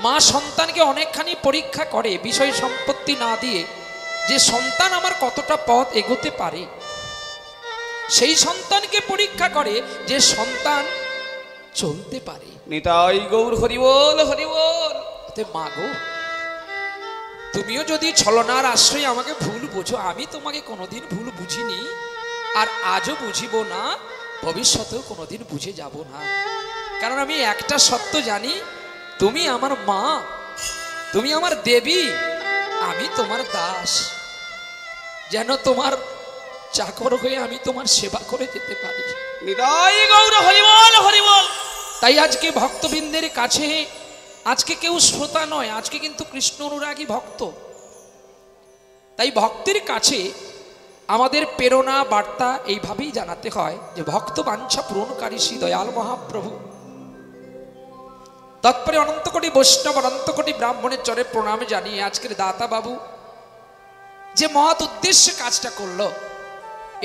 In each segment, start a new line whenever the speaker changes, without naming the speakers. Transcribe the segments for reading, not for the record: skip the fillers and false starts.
মা সন্তানকে অনেকখানি পরীক্ষা করে বিষয় সম্পত্তি না দিয়ে, যে সন্তান আমার কতটা পথ এগোতে পারে। সেই সন্তানকে পরীক্ষা করে যে সন্তান চলতে পারে।
নিতাই গৌর হরি বল, হরি বল।
মা গো, তুমিও যদি ছলনার আশ্রয়ে আমাকে ভুল বোঝো, আমি তোমাকে কোনোদিন ভুল বুঝিনি, আর আজও বুঝিব না, ভবিষ্যতেও কোনোদিন বুঝে যাব না। কারণ আমি একটা সত্য জানি, তুমি আমার মা, তুমি আমার দেবী, আমি তোমার দাস। যেন তোমার চাকর হয়ে আমি তোমার সেবা করে যেতে পারি।
নিতাই গৌর হরি বল, হরি বল।
তাই আজকে ভক্তবৃন্দের কাছে, আজকে কেউ শ্রোতা নয়, আজকে কিন্তু কৃষ্ণ অনুরাগী ভক্ত। তাই ভক্তের কাছে আমাদের প্রেরণা বার্তা এইভাবেই জানাতে হয় যে ভক্ত বাঞ্ছা পূরণকারী শ্রী দয়াল মহাপ্রভু। তৎপরে অনন্ত কোটি বৈষ্ণব, অনন্ত কোটি ব্রাহ্মণের চরে প্রণাম জানিয়ে আজকের দাতা বাবু যে মহৎ উদ্দেশ্যে কাজটা করলো,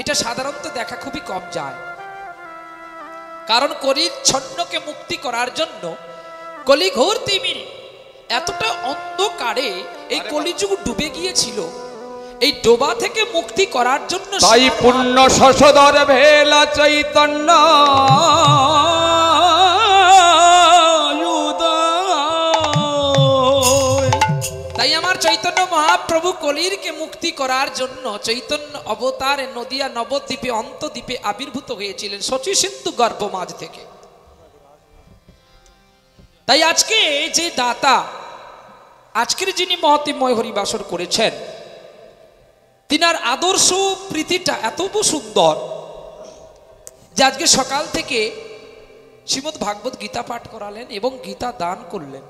এটা সাধারণত দেখা খুবই কম যায়। কারণ কলিচ্ছন্নকে মুক্তি করার জন্য, কলিঘোর তিমির এতটা অন্ধকারে এই কলিযুগ ডুবে গিয়েছিল, এই ডোবা থেকে মুক্তি করার জন্য
তাই পুণ্য শশধর ভেলা চৈতন্য
তাই আমার চৈতন্য মহাপ্রভু কলিরকে মুক্তি করার জন্য চৈতন্য অবতারে নদিয়া নবদ্বীপে অন্তদ্বীপে আবির্ভূত হয়েছিলেন শচী সিন্ধু গর্ভ মাঝ থেকে। তাই আজকে যে দাতা, আজকের যিনি মহতিময় হরিবাসর করেছেন, তিনার আদর্শ প্রীতিটা এত সুন্দর যে আজকে সকাল থেকে শ্রীমদ্ ভাগবত গীতা পাঠ করালেন এবং গীতা দান করলেন।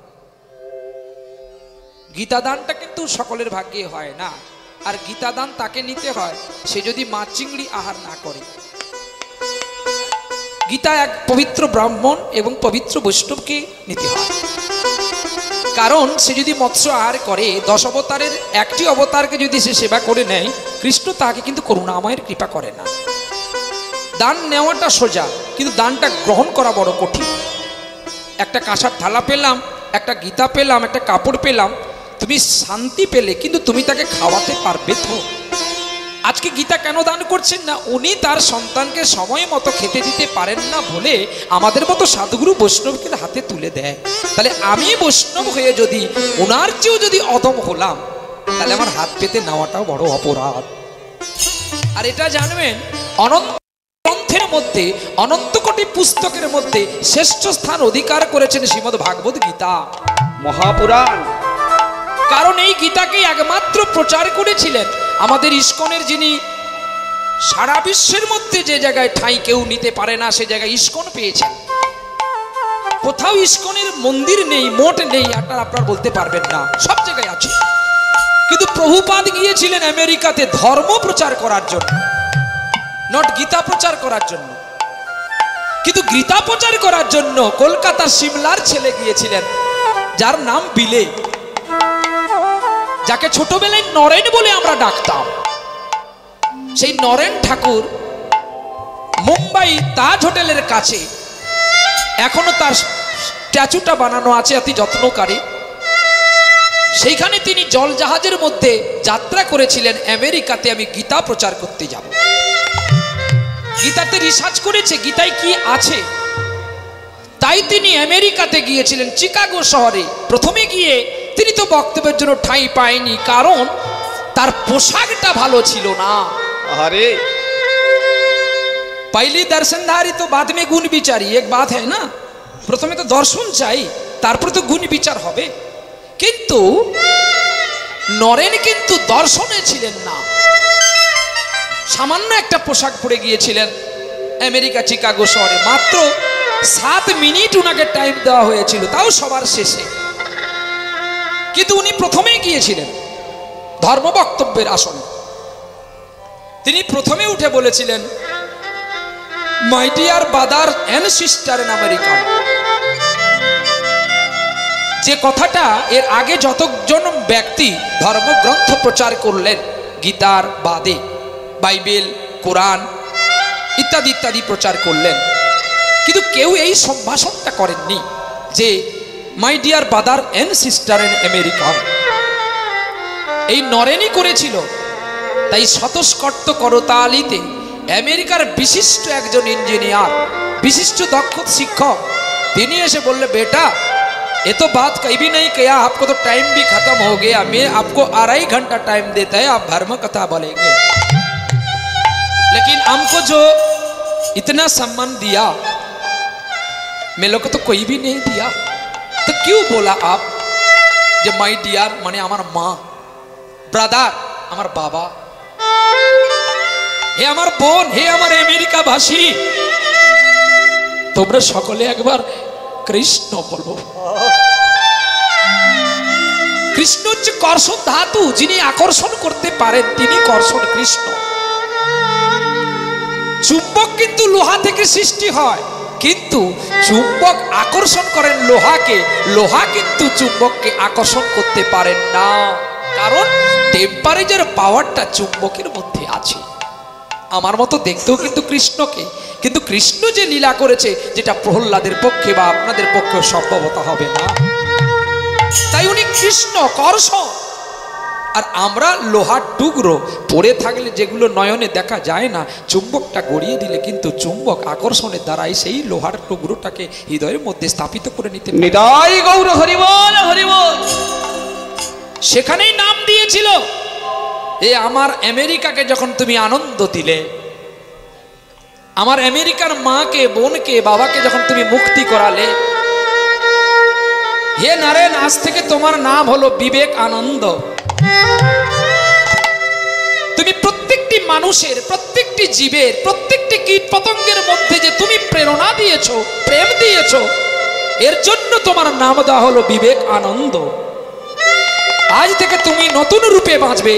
গীতা দানটা কিন্তু সকলের ভাগ্যে হয় না, আর গীতা দান তাকে নিতে হয় সে যদি মাছ চিংড়ি আহার না করে। গীতা এক পবিত্র ব্রাহ্মণ এবং পবিত্র বৈষ্ণবকে নিতে হয়। কারণ সে যদি মৎস্য আহার করে, 10 অবতারের একটি অবতারকে যদি সে সেবা করে নেয়, কৃষ্ণ তাকে কিন্তু করুণাময়ের কৃপা করে না। দান নেওয়াটা সোজা, কিন্তু দানটা গ্রহণ করা বড় কঠিন। একটা কাঁসার থালা পেলাম, একটা গীতা পেলাম, একটা কাপড় পেলাম, তুমি শান্তি পেলে, কিন্তু তুমি তাকে খাওয়াতে পারবে তো? আজকে গীতা কেন দান করছেন না? উনি তার সন্তানকে সময় মতো খেতে দিতে পারেন না বলে আমাদের মতো সাধুগুরু বৈষ্ণবকে হাতে তুলে দেয়। তাহলে আমি বৈষ্ণব হয়ে যদি ওনার চেয়েও যদি অদম হলাম, তাহলে আমার হাত পেতে নেওয়াটাও বড় অপরাধ। আর এটা জানবেন, অনন্ত গ্রন্থের মধ্যে, অনন্ত কোটি পুস্তকের মধ্যে শ্রেষ্ঠ স্থান অধিকার করেছেন শ্রীমদ্ ভাগবত গীতা
মহাপুরাণ।
কারণ এই গীতাকে একমাত্র প্রচার করেছিলেন আমাদের ইস্কনের যিনি সারা বিশ্বের মধ্যে যে জায়গায় ঠাঁই কেউ নিতে পারে না, সে জায়গায় ইস্কন পেয়েছেন। কোথাও ইস্কনের মন্দির নেই, মঠ নেই, আপনারা বলতে পারবেন না, সব জায়গায় আছে। কিন্তু প্রভুপাদ গিয়েছিলেন আমেরিকাতে ধর্ম প্রচার করার জন্য, নট গীতা প্রচার করার জন্য। কিন্তু গীতা প্রচার করার জন্য কলকাতার সিমলার ছেলে গিয়েছিলেন, যার নাম বিলে, যাকে ছোটবেলায় নরেন বলে আমরা ডাকতাম। সেই নরেন ঠাকুর মুম্বাই তাজ হোটেলের কাছে এখনো তার স্ট্যাচুটা বানানো আছে অতি যত্নকারী। সেইখানে তিনি জল জাহাজের মধ্যে যাত্রা করেছিলেন, আমেরিকাতে আমি গীতা প্রচার করতে যাব। গীতাতে রিসার্চ করেছে গীতায় কি আছে, তাই তিনি আমেরিকাতে গিয়েছিলেন, চিকাগো শহরে। প্রথমে গিয়ে তিনি তো বক্তব্যের জন্য ঠাঁই পায়নি, কারণ তার পোশাকটা ভালো ছিল না।
আরে
पहली दर्शनधारी तो बाद में गुण विचारी, एक बात है ना। प्रथमे तो दर्शन चाই, তারপর তো গুণ বিচার হবে। কিন্তু নরেন কিন্তু দর্শনে ছিলেন না, সামান্য একটা পোশাক পরে গিয়েছিলেন আমেরিকা চিকাগো শহরে। মাত্র 7 মিনিট উনাকে টাইম দেওয়া হয়েছিল, তাও সবার শেষে। কিন্তু উনি প্রথমেই গিয়েছিলেন ধর্ম বক্তব্যের আসনে। তিনি প্রথমে উঠে বলেছিলেন, my dear brother and sister in America. যে কথাটা এর আগে যতজন ব্যক্তি ধর্মগ্রন্থ প্রচার করলেন, গীতার বাদে বাইবেল, কোরআন ইত্যাদি ইত্যাদি প্রচার করলেন, কিন্তু কেউ এই সম্ভাষণটা করেননি যে my dear brother and sister in America, এই নরেনই করেছিল। তাই স্বতঃস্ফূর্ত করতালিতে আমেরিকার বিশিষ্ট একজন ইঞ্জিনিয়ার, বিশিষ্ট দক্ষ শিক্ষক, তিনি এসে বললে, बेटा ये तो बात कहीं भी नहीं किया, आपको तो टाइम भी खत्म हो गया, मैं आपको 2.5 घंटा टाइम देता है, आप धर्म कथा बोलेंगे, लेकिन हमको जो इतना सम्मान दिया मैं लोग को तो कोई भी नहीं दिया, तो क्यों बोला आप जब माई डियर माने हमार माँ, ब्रादार हमार बाबा, हे हमार बोन, हे हमार अमेरिका भाषी, তোমরা সকলে একবার কৃষ্ণ বলবো। কৃষ্ণ হচ্ছে কর্ষণ ধাতু, যিনি আকর্ষণ করতে পারেন তিনি কর্ষণ কৃষ্ণ। চুম্বক কিন্তু লোহা থেকে সৃষ্টি হয়, কিন্তু চুম্বক আকর্ষণ করেন লোহাকে, লোহা কিন্তু চুম্বককে আকর্ষণ করতে পারেন না, কারণ টেম্পারেচার পাওয়ারটা চুম্বকের মধ্যে আছে। আমার মতো দেখতেও কিন্তু কৃষ্ণকে, কিন্তু কৃষ্ণ যে লীলা করেছে যেটা প্রহ্লাদের পক্ষে বা আপনাদের পক্ষে সম্ভবত হবে না, তাই উনি কৃষ্ণ কর্ষণ। আর আমরা লোহার টুকরো পড়ে থাকলে যেগুলো নয়নে দেখা যায় না, চুম্বকটা গড়িয়ে দিলে কিন্তু চুম্বক আকর্ষণের দ্বারাই সেই লোহার টুকরোটাকে হৃদয়ের মধ্যে স্থাপিত করে নিতে পারে।
নিতাই গৌর হরি বল, হরি বল।
সেখানেই নাম দিয়েছিল, এ আমার আমেরিকাকে যখন তুমি আনন্দ দিলে, আমার আমেরিকার মাকে, বোনকে, বাবাকে যখন তুমি মুক্তি করালে, হে নারায়ণ, আজ থেকে তোমার নাম হলো বিবেক আনন্দ। তুমি প্রত্যেকটি মানুষের, প্রত্যেকটি জীবের, প্রত্যেকটি কীট পতঙ্গের মধ্যে যে তুমি প্রেরণা দিয়েছো, প্রেম দিয়েছো, এর জন্য তোমার নাম দেওয়া হলো বিবেক আনন্দ। আজ থেকে তুমি নতুন রূপে বাঁচবে,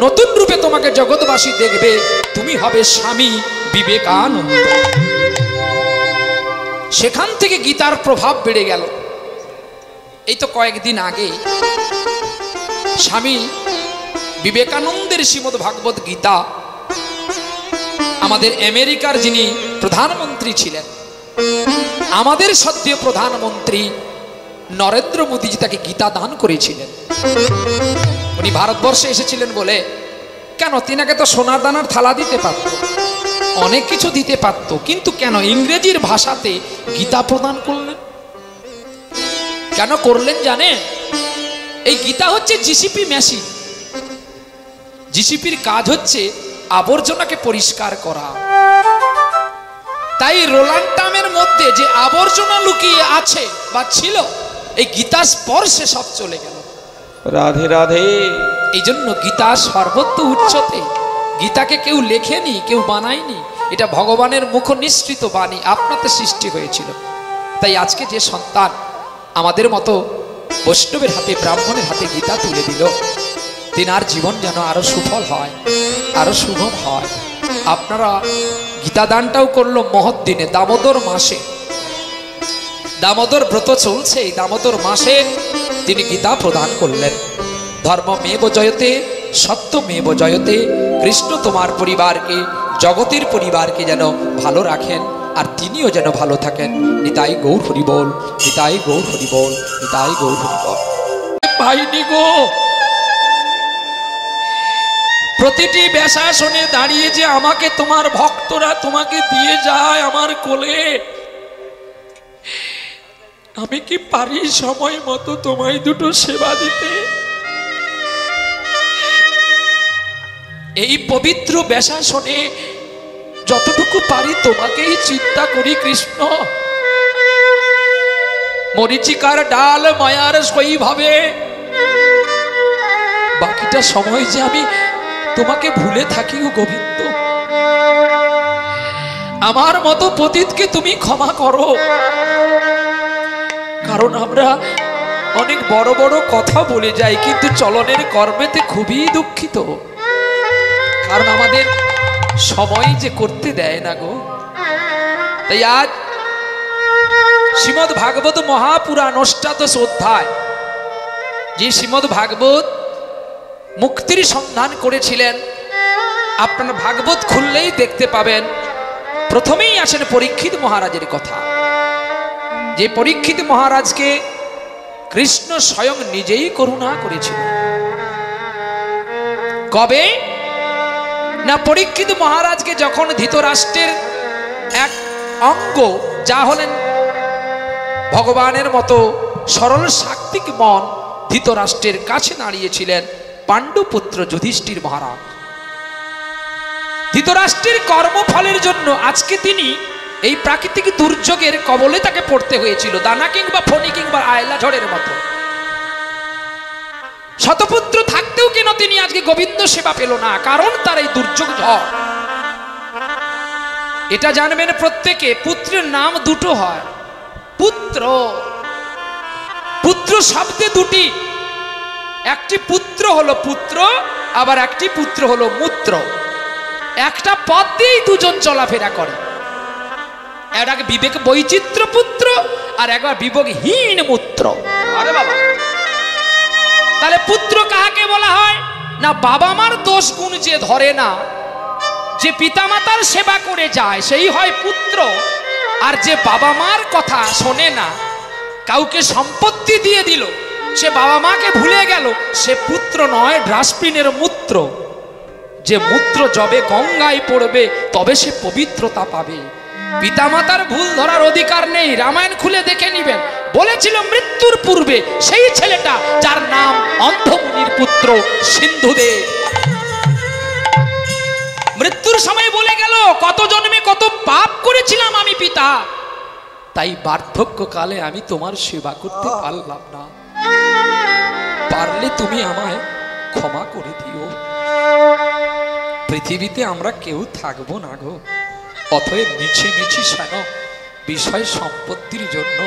নতুন রূপে তোমাকে জগৎবাসী দেখবে, তুমি হবে স্বামী বিবেকানন্দ। সেখান থেকে গীতার প্রভাব বেড়ে গেল। এই তো কয়েকদিন আগে স্বামী বিবেকানন্দের শ্রীমদ্ ভাগবত গীতা আমাদের আমেরিকার যিনি প্রধানমন্ত্রী ছিলেন, আমাদের সদ্য প্রধানমন্ত্রী নরেন্দ্র মোদীজি তাকে গীতা দান করেছিলেন। উনি ভারতবর্ষে এসেছিলেন বলে, কেন তিনাকে তো সোনার দানার থালা দিতে পারত, অনেক কিছু দিতে পারত, কিন্তু কেন ইংরেজির ভাষাতে গীতা প্রদান করলেন? কেন করলেন জানেন? এই গীতা হচ্ছে জিসিপি মেশিন। জিসিপির কাজ হচ্ছে আবর্জনাকে পরিষ্কার করা। তাই রোলান্টামের মধ্যে যে আবর্জনা লুকিয়ে আছে বা ছিল, এই গীতা স্পর্শে সব চলে গেল।
রাধে রাধে।
এই জন্য গীতা সর্বত্র উচ্চতে। গীতাকে কেউ লেখেনি, কেউ বানায়নি, এটা ভগবানের মুখ নিঃসৃত বাণী, আপনাতে সৃষ্টি হয়েছিল। তাই আজকে যে সন্তান আমাদের মতো বৈষ্ণবের হাতে, ব্রাহ্মণের হাতে গীতা তুলে দিল, তেনার জীবন যেন আরো সুফল হয়, আরো শুভম হয়। আপনারা গীতা দানটাও করলো মহৎ দিনে, দামোদর মাসে। দামোদর ব্রত চলছে, এই দামোদর মাসে তিনি গীতা প্রদান করলেন। ধর্মমেব জয়তে, সত্যমেব জয়তে। কৃষ্ণ তোমার পরিবারকে, জগতের পরিবারকে যেন ভালো রাখেন, আর তিনিও যেন ভালো থাকেন। নিতাই গৌর হরি বল, নিতাই গৌর হরি বল, নিতাই গৌর হরি বল। পাইনি গো, প্রতিটি ব্যাসাসনে দাঁড়িয়ে যে আমাকে তোমার ভক্তরা তোমাকে দিয়ে যায় আমার কোলে, আমি কি পারি সময় মতো তোমায় দুটো সেবা দিতে? এই পবিত্র ব্যাসাসনে যতটুকু পারি তোমাকেই চিন্তা করি কৃষ্ণ। মরিচিকার ডাল মায়ার সই ভাবে, বাকিটা সময় যে আমি তোমাকে ভুলে থাকি ও গোবিন্দ। আমার মতো পতিতকে তুমি ক্ষমা করো, কারণ আমরা অনেক বড় বড় কথা বলে যাই, কিন্তু চলনের কর্মেতে খুবই দুঃখিত, কারণ আমাদের সময় যে করতে দেয় না গো। তাই আজ শ্রীমদ্ ভাগবত মহাপুরাণ অষ্টাদশ অধ্যায়, যে শ্রীমদ্ ভাগবত মুক্তির সন্ধান করেছিলেন, আপনারা ভাগবত খুললেই দেখতে পাবেন প্রথমেই আসেন পরীক্ষিত মহারাজের কথা। যে পরীক্ষিত মহারাজকে কৃষ্ণ স্বয়ং নিজেই করুণা করেছিল। কবে না পরীক্ষিত মহারাজকে যখন ধৃতরাষ্ট্রের এক অঙ্গ যা হলেন ভগবানের মতো সরল সাত্বিক মন ধৃতরাষ্ট্রের কাছে দাঁড়িয়েছিলেন পাণ্ডুপুত্র যুধিষ্ঠির মহারাজ। ধৃতরাষ্ট্রের কর্মফলের জন্য আজকে তিনি এই প্রাকৃতিক দুর্যোগের কবলে তাকে পড়তে হয়েছিল, দানা কিংবা ফণি কিংবা আয়লা ঝড়ের মতো। শতপুত্র থাকতেও কেন তিনি আজকে গোবিন্দ সেবা পেল না, কারণ তার এই দুর্যোগ ঝড়। এটা জানবেন প্রত্যেকে, পুত্রের নাম দুটো হয়, পুত্র পুত্র শব্দে দুটি, একটি পুত্র হলো পুত্র, আবার একটি পুত্র হলো মূত্র। একটা পদ দিয়েই দুজন চলাফেরা করে, এক বিবেক বৈচিত্র্য পুত্র আর একবার বিবেকহীন মূত্র। আরে বাবা, তাহলে পুত্র কাহাকে বলা হয় না? বাবা মার দোষ গুণ যে ধরে না, যে পিতামাতার সেবা করে যায় সেই হয় পুত্র। আর যে বাবা মার কথা শোনে না, কাউকে সম্পত্তি দিয়ে দিল, সে বাবা মাকে ভুলে গেল, সে পুত্র নয়, ডাস্টবিনের মূত্র। যে মূত্র যবে গঙ্গায় পড়বে তবে সে পবিত্রতা পাবে। পিতামাতার ভুল ধরার অধিকার নেই, রামায়ণ খুলে দেখে নিবেন। বলেছিল মৃত্যুর পূর্বে সেই ছেলেটা যার নাম অন্ধমুনির পুত্র সিন্ধুদেব, মৃত্যুর সময় বলে গেল কত জন্মে কত পাপ করেছিলাম আমি পিতা, তাই বার্ধক্যকালে আমি তোমার সেবা করতে পারলাম না, পারলে তুমি আমায় ক্ষমা করে দিও। পৃথিবীতে আমরা কেউ থাকবো না গো, অতএব মিছিমিছি সেন বিষয় সম্পত্তির জন্য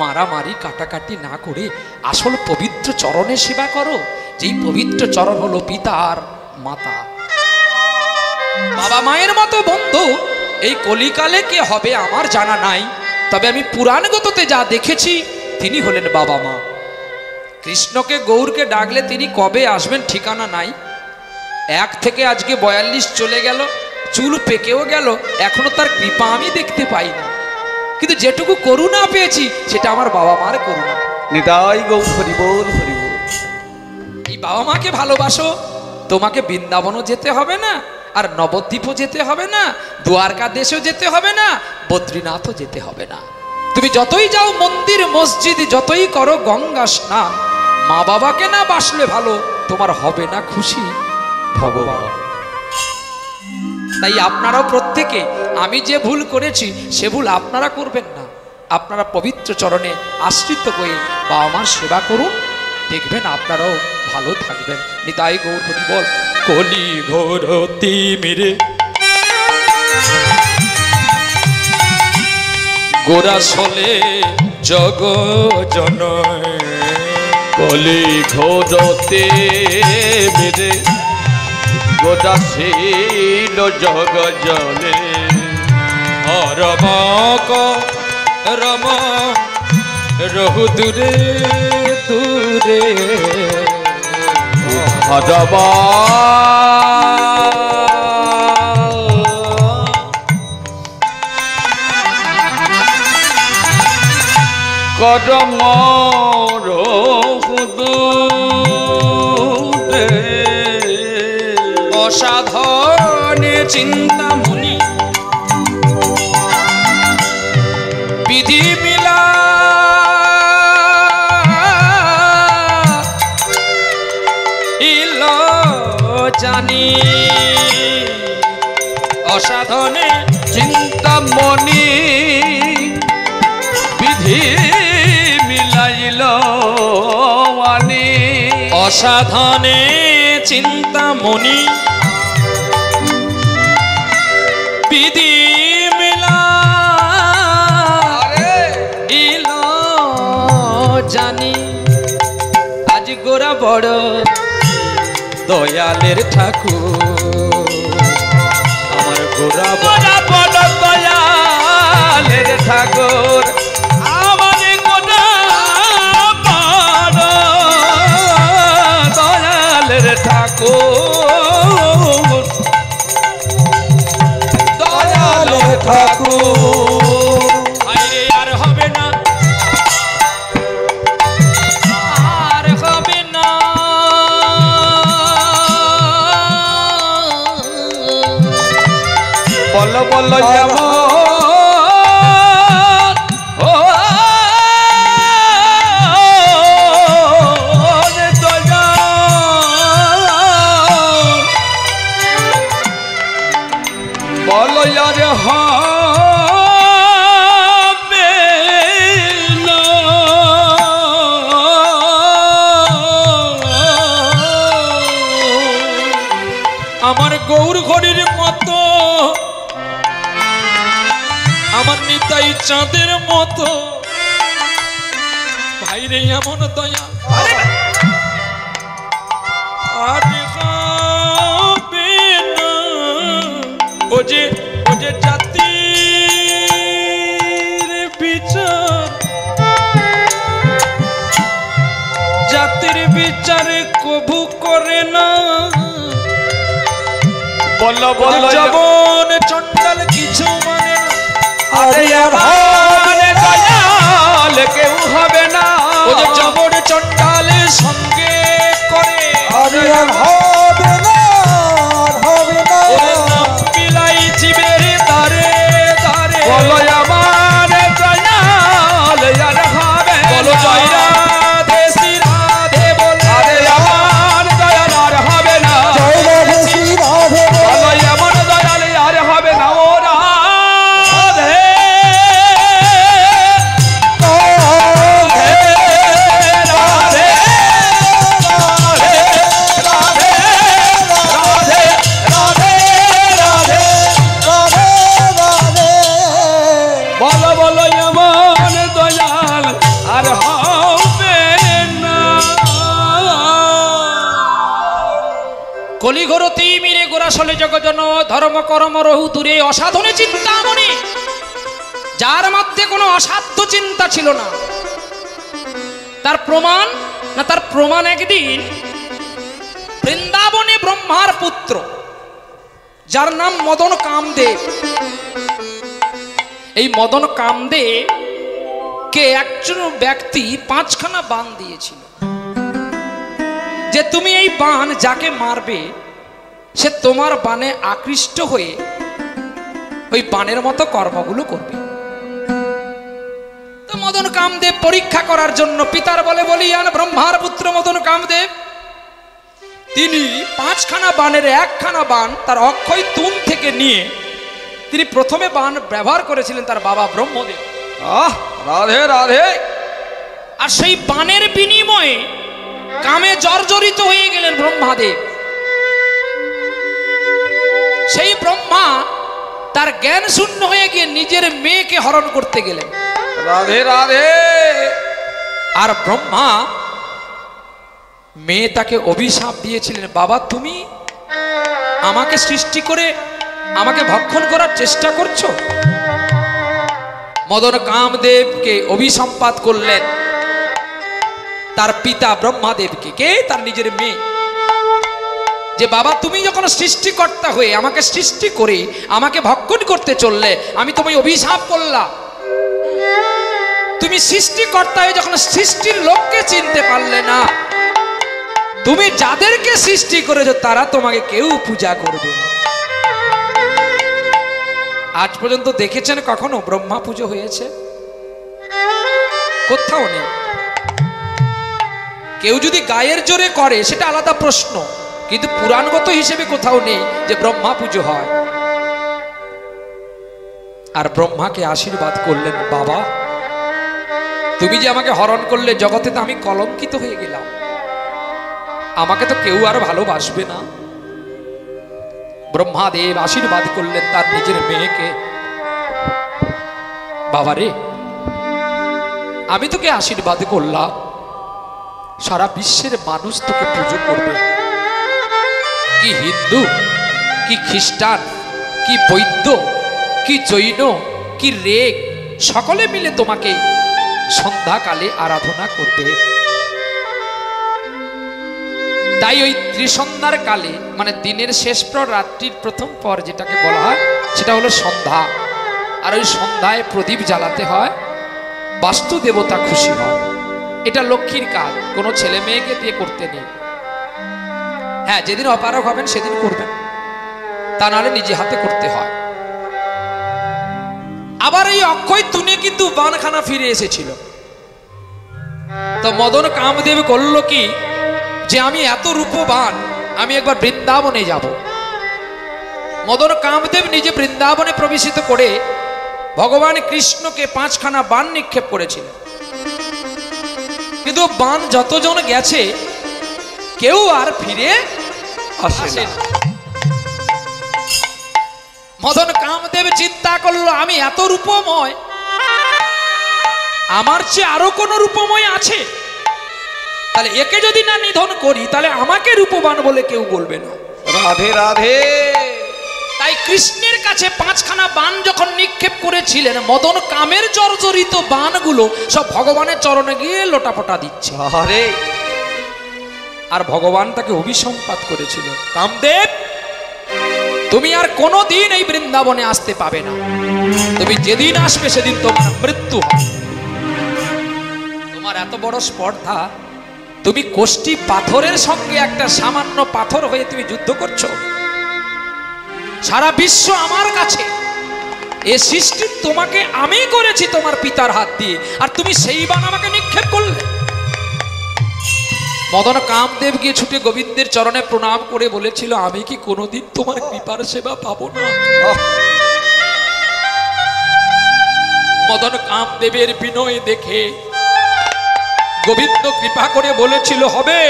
মারামারি কাটাকাটি না করে আসল পবিত্র চরণে সেবা করো, যেই পবিত্র চরণ হলো পিতা আর মাতা। বাবা মায়ের মতো বন্ধু এই কলিকালে কে হবে আমার জানা নাই, তবে আমি পুরাণগততে যা দেখেছি তিনি হলেন বাবা মা। কৃষ্ণকে গৌরকে ডাকলে তিনি কবে আসবেন ঠিকানা নাই। 1 থেকে আজকে 42 চলে গেল, চুল পেকেও গেল, এখনো তার কৃপা আমি দেখতে পাই না। কিন্তু যেটুকু করুণা পেয়েছি সেটা আমার বাবা মার করুণা।
নিতাই গৌর হরি বল হরি বল।
এই বাবা মাকে ভালোবাসো, তোমাকে বৃন্দাবনও যেতে হবে না, আর নবদ্বীপও যেতে হবে না, দ্বারকা দেশেও যেতে হবে না, বদ্রীনাথও যেতে হবে না। তুমি যতই যাও মন্দির মসজিদ, যতই করো গঙ্গা স্নান, মা বাবাকে না বাসলে ভালো তোমার হবে না খুশি ভগবান। তাই আপনারাও প্রত্যেকে, আমি যে ভুল করেছি সে ভুল আপনারা করবেন না। আপনারা পবিত্র চরণে আশ্রিত হয়ে বাবা মার সেবা করুন, দেখবেন আপনারাও ভালো থাকবেন। নিতাই গৌর হরি বল। কলি ঘোর তিমিরে গোরা সলে জগ জন,
কলি ঘোরতে মেরে গোদাসীন জগ জলে,
রমক রম রহু দূরে দূরে,
হরবা করম রহু দূরে,
অসাধনে চিন্তামণি বিধি মিলা, ইল জানি অসাধনে
চিন্তামণি বিধি মিলাইল আনি,
অসাধনে চিন্তামণি বিধি মিলা, ইল জানি। আজ গোরা বড় দয়ালের ঠাকুর, আমার গোরা
বড় দয়ালের ঠাকুর,
আমার গোরা বড়
দয়ালের ঠাকুর, দয়ালের ঠাকুর।
আর হবে না
বলো বলো আরে হবে না
আমার গৌর ঘড়ির মতো, আমার নিতাই চাঁদের মতো ভাইরে এমন দয়া আর হবে না। ও যে জাতির বিচার, জাতির বিচার কবু করে না।
বলো বলো
যেমন চন্ডাল কিছু মানে না,
আরে আমার দয়াল কেউ হবে না।
ও যে যেমন চন্ডাল সঙ্গে করে
আরে হবে না, হবে না।
ওরে নাম মিলাই জীবের তারে তারে।
বলো আমার দয়াল আর হবে
বলো জয় রাধে শ্রী রাধে বলো।
আরে আমার দয়াল আর হবে না।
জয় রাধে শ্রী রাধে
বলো এমন দয়াল আর হবে না। ও রাধে রাধে রাধে রাধে রাধে রাধে
রাধে রাধে।
বলো বলো এমন দয়াল আর হবে না।
কলিঘোর তিমিরে গোরাসলে জগজন ধর্ম কর্ম রহু দূরে অসাধনে চিন্তা মনে, যার মধ্যে কোনো অসাধ্য চিন্তা ছিল না। তার প্রমাণ একদিন বৃন্দাবনে ব্রহ্মার পুত্র যার নাম মদন কামদেব, এই মদন কামদেব কে একজন ব্যক্তি 5খানা বাণ দিয়েছিল যে তুমি এই বাণ যাকে মারবে সে তোমার বাণে আকৃষ্ট হয়ে ওই বাণের মতো কর্মগুলো করবে। তো মদন কামদেব পরীক্ষা করার জন্য পিতার বলে বলিয়ান ব্রহ্মার পুত্র মদন কামদেব তিনি 5খানা বাণের 1খানা বাণ তার অক্ষয় তুম থেকে নিয়ে তিনি প্রথমে বাণ ব্যবহার করেছিলেন তার বাবা ব্রহ্মদেব।
রাধে রাধে।
আর সেই বাণের বিনিময়ে কামে জর্জরিত হয়ে গেলেন ব্রহ্মাদেব। সেই ব্রহ্মা তার জ্ঞান শূন্য হয়ে গিয়ে নিজের মেয়েকে হরণ করতে গেলেন।
রাধে রাধে।
আর ব্রহ্মা মেয়ে তাকে অভিশাপ দিয়েছিলেন, বাবা তুমি আমাকে সৃষ্টি করে আমাকে ভক্ষণ করার চেষ্টা করছো। মদন কামদেবকে অভিসম্পাত করলেন তার পিতা ব্রহ্মাদেবকে, কে তার নিজের মেয়ে, যে বাবা তুমি যখন সৃষ্টিকর্তা হয়ে আমাকে সৃষ্টি করে আমাকে ভক্ষণ করতে চললে আমি তোমায় অভিশাপ করলাম। তুমি সৃষ্টিকর্তা হয়ে যখন সৃষ্টির লোককে চিনতে পারলে না, তুমি যাদেরকে সৃষ্টি করেছো তারা তোমাকে কেউ পূজা করবে না। আজ পর্যন্ত দেখেছেন কখনো ব্রহ্মা পুজো হয়েছে? কোথাও নেই। কেউ যদি গায়ের জোরে করে সেটা আলাদা প্রশ্ন, কিন্তু পুরাণগত হিসেবে কোথাও নেই যে ব্রহ্মা পুজো হয়। আর ব্রহ্মাকে আশীর্বাদ করলেন, বাবা তুমি যে আমাকে হরণ করলে জগতে তো আমি কলঙ্কিত হয়ে গেলাম, আমাকে তো কেউ আর ভালোবাসবে না। ব্রহ্মাদেব আশীর্বাদ করলেন তার নিজের মেয়েকে, বাবা রে আমি তোকে আশীর্বাদ করলাম সারা বিশ্বের মানুষ তোকে পুজো করবে, কি হিন্দু কি খ্রিস্টান কি বৌদ্ধ কি জৈন কি রেগ সকলে মিলে তোমাকে সন্ধ্যাকালে আরাধনা করবে। তাই ওই ত্রিসন্ধ্যার কালে মানে দিনের শেষ পর রাত্রির প্রথম পর যেটাকে বলা হয় সেটা হলো সন্ধ্যা। আর ওই সন্ধ্যায় প্রদীপ জ্বালাতে হয়, বাস্তু দেবতা খুশি হয়। এটা লক্ষ্মীর কাজ, কোনো ছেলে মেয়েকে দিয়ে করতে নেই। হ্যাঁ যেদিন অপারগ হবেন সেদিন করবেন, তা নাহলে নিজে হাতে করতে হয়। আবার এই অক্ষয় তুনে কিন্তু বানখানা ফিরে এসেছিল। তো মদন কামদেব করল কি, যে আমি এত রূপবান, আমি একবার বৃন্দাবনে যাব। মদন কামদেব নিজে বৃন্দাবনে প্রবেশিত করে ভগবান কৃষ্ণকে 5খানা বান নিক্ষেপ করেছিলেন। কিন্তু বান যতজন গেছে কেউ আর ফিরে আসে না। মদন কামদেব চিন্তা করলো, আমি এত রূপময়, আমার চেয়ে আরো কোন রূপময় আছে? তাহলে একে যদি না নিধন করি তাহলে আমাকে রূপবান বলে কেউ বলবে না।
রাধে রাধে।
তাই কৃষ্ণের কাছে 5খানা বান যখন নিক্ষেপ করেছিলেন, মদন কামের জর্জরিত বানগুলো সব ভগবানের চরণে গিয়ে লোটাপটা দিচ্ছে।
আরে
আর ভগবান তাকে অভিসম্পাত করেছিল, কামদেব তুমি আর কোনোদিন এই বৃন্দাবনে আসতে পাবে না, তুমি যেদিন আসবে সেদিন তোমার মৃত্যু হবে। তোমার এত বড় স্পর্ধা, তুমি কোষ্ঠী পাথরের সঙ্গে একটা সামান্য পাথর হয়ে তুমি যুদ্ধ করছো। সারা বিশ্ব আমার কাছে, এ সৃষ্টি তোমাকে আমি করেছি তোমার পিতার হাত দিয়ে, আর তুমি সেই বান আমাকে নিক্ষেপ করলে। মদন কামদেব গিয়ে ছুটে গোবিন্দের চরণে প্রণাম করে বলেছিল, আমি কি কোনোদিন তোমার কৃপার সেবা পাবো না? মদন কামদেবের বিনয় দেখে গোবিন্দ কৃপা করে বলেছিল, হবে,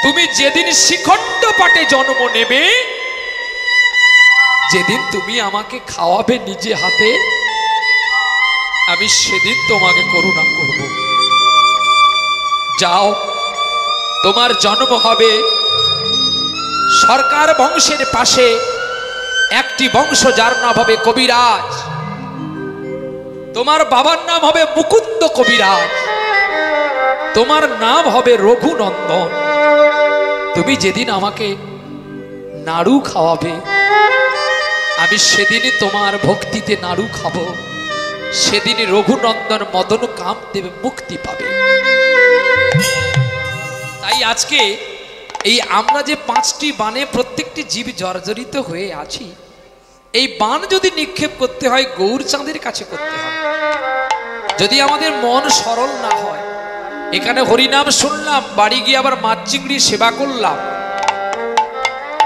তুমি যেদিন শিখণ্ড পাটে জন্ম নেবে, যেদিন তুমি আমাকে খাওয়াবে নিজে হাতে, আমি সেদিন তোমাকে করুণা করব। যাও, তোমার জন্ম হবে সরকার বংশের পাশে একটি বংশ, যার নাম হবে কবিরাজ। তোমার বাবার নাম হবে মুকুন্দ কবিরাজ, তোমার নাম হবে রঘুনন্দন। তুমি যেদিন আমাকে নাড়ু খাওয়াবে, আমি সেদিনই তোমার ভক্তিতে নাড়ু খাবো, সেদিনই রঘুনন্দন মদন কামদেব মুক্তি পাবে। তাই আজকে এই আমরা যে 5টি বানে প্রত্যেকটি জীব জর্জরিত হয়ে আছি, এই বান যদি নিক্ষেপ করতে হয় গৌরচাঁদের কাছে করতে হবে। যদি আমাদের মন সরল না হয়, এখানে হরিনাম শুনলাম, বাড়ি গিয়ে আবার মাছ চিংড়ি সেবা করলাম,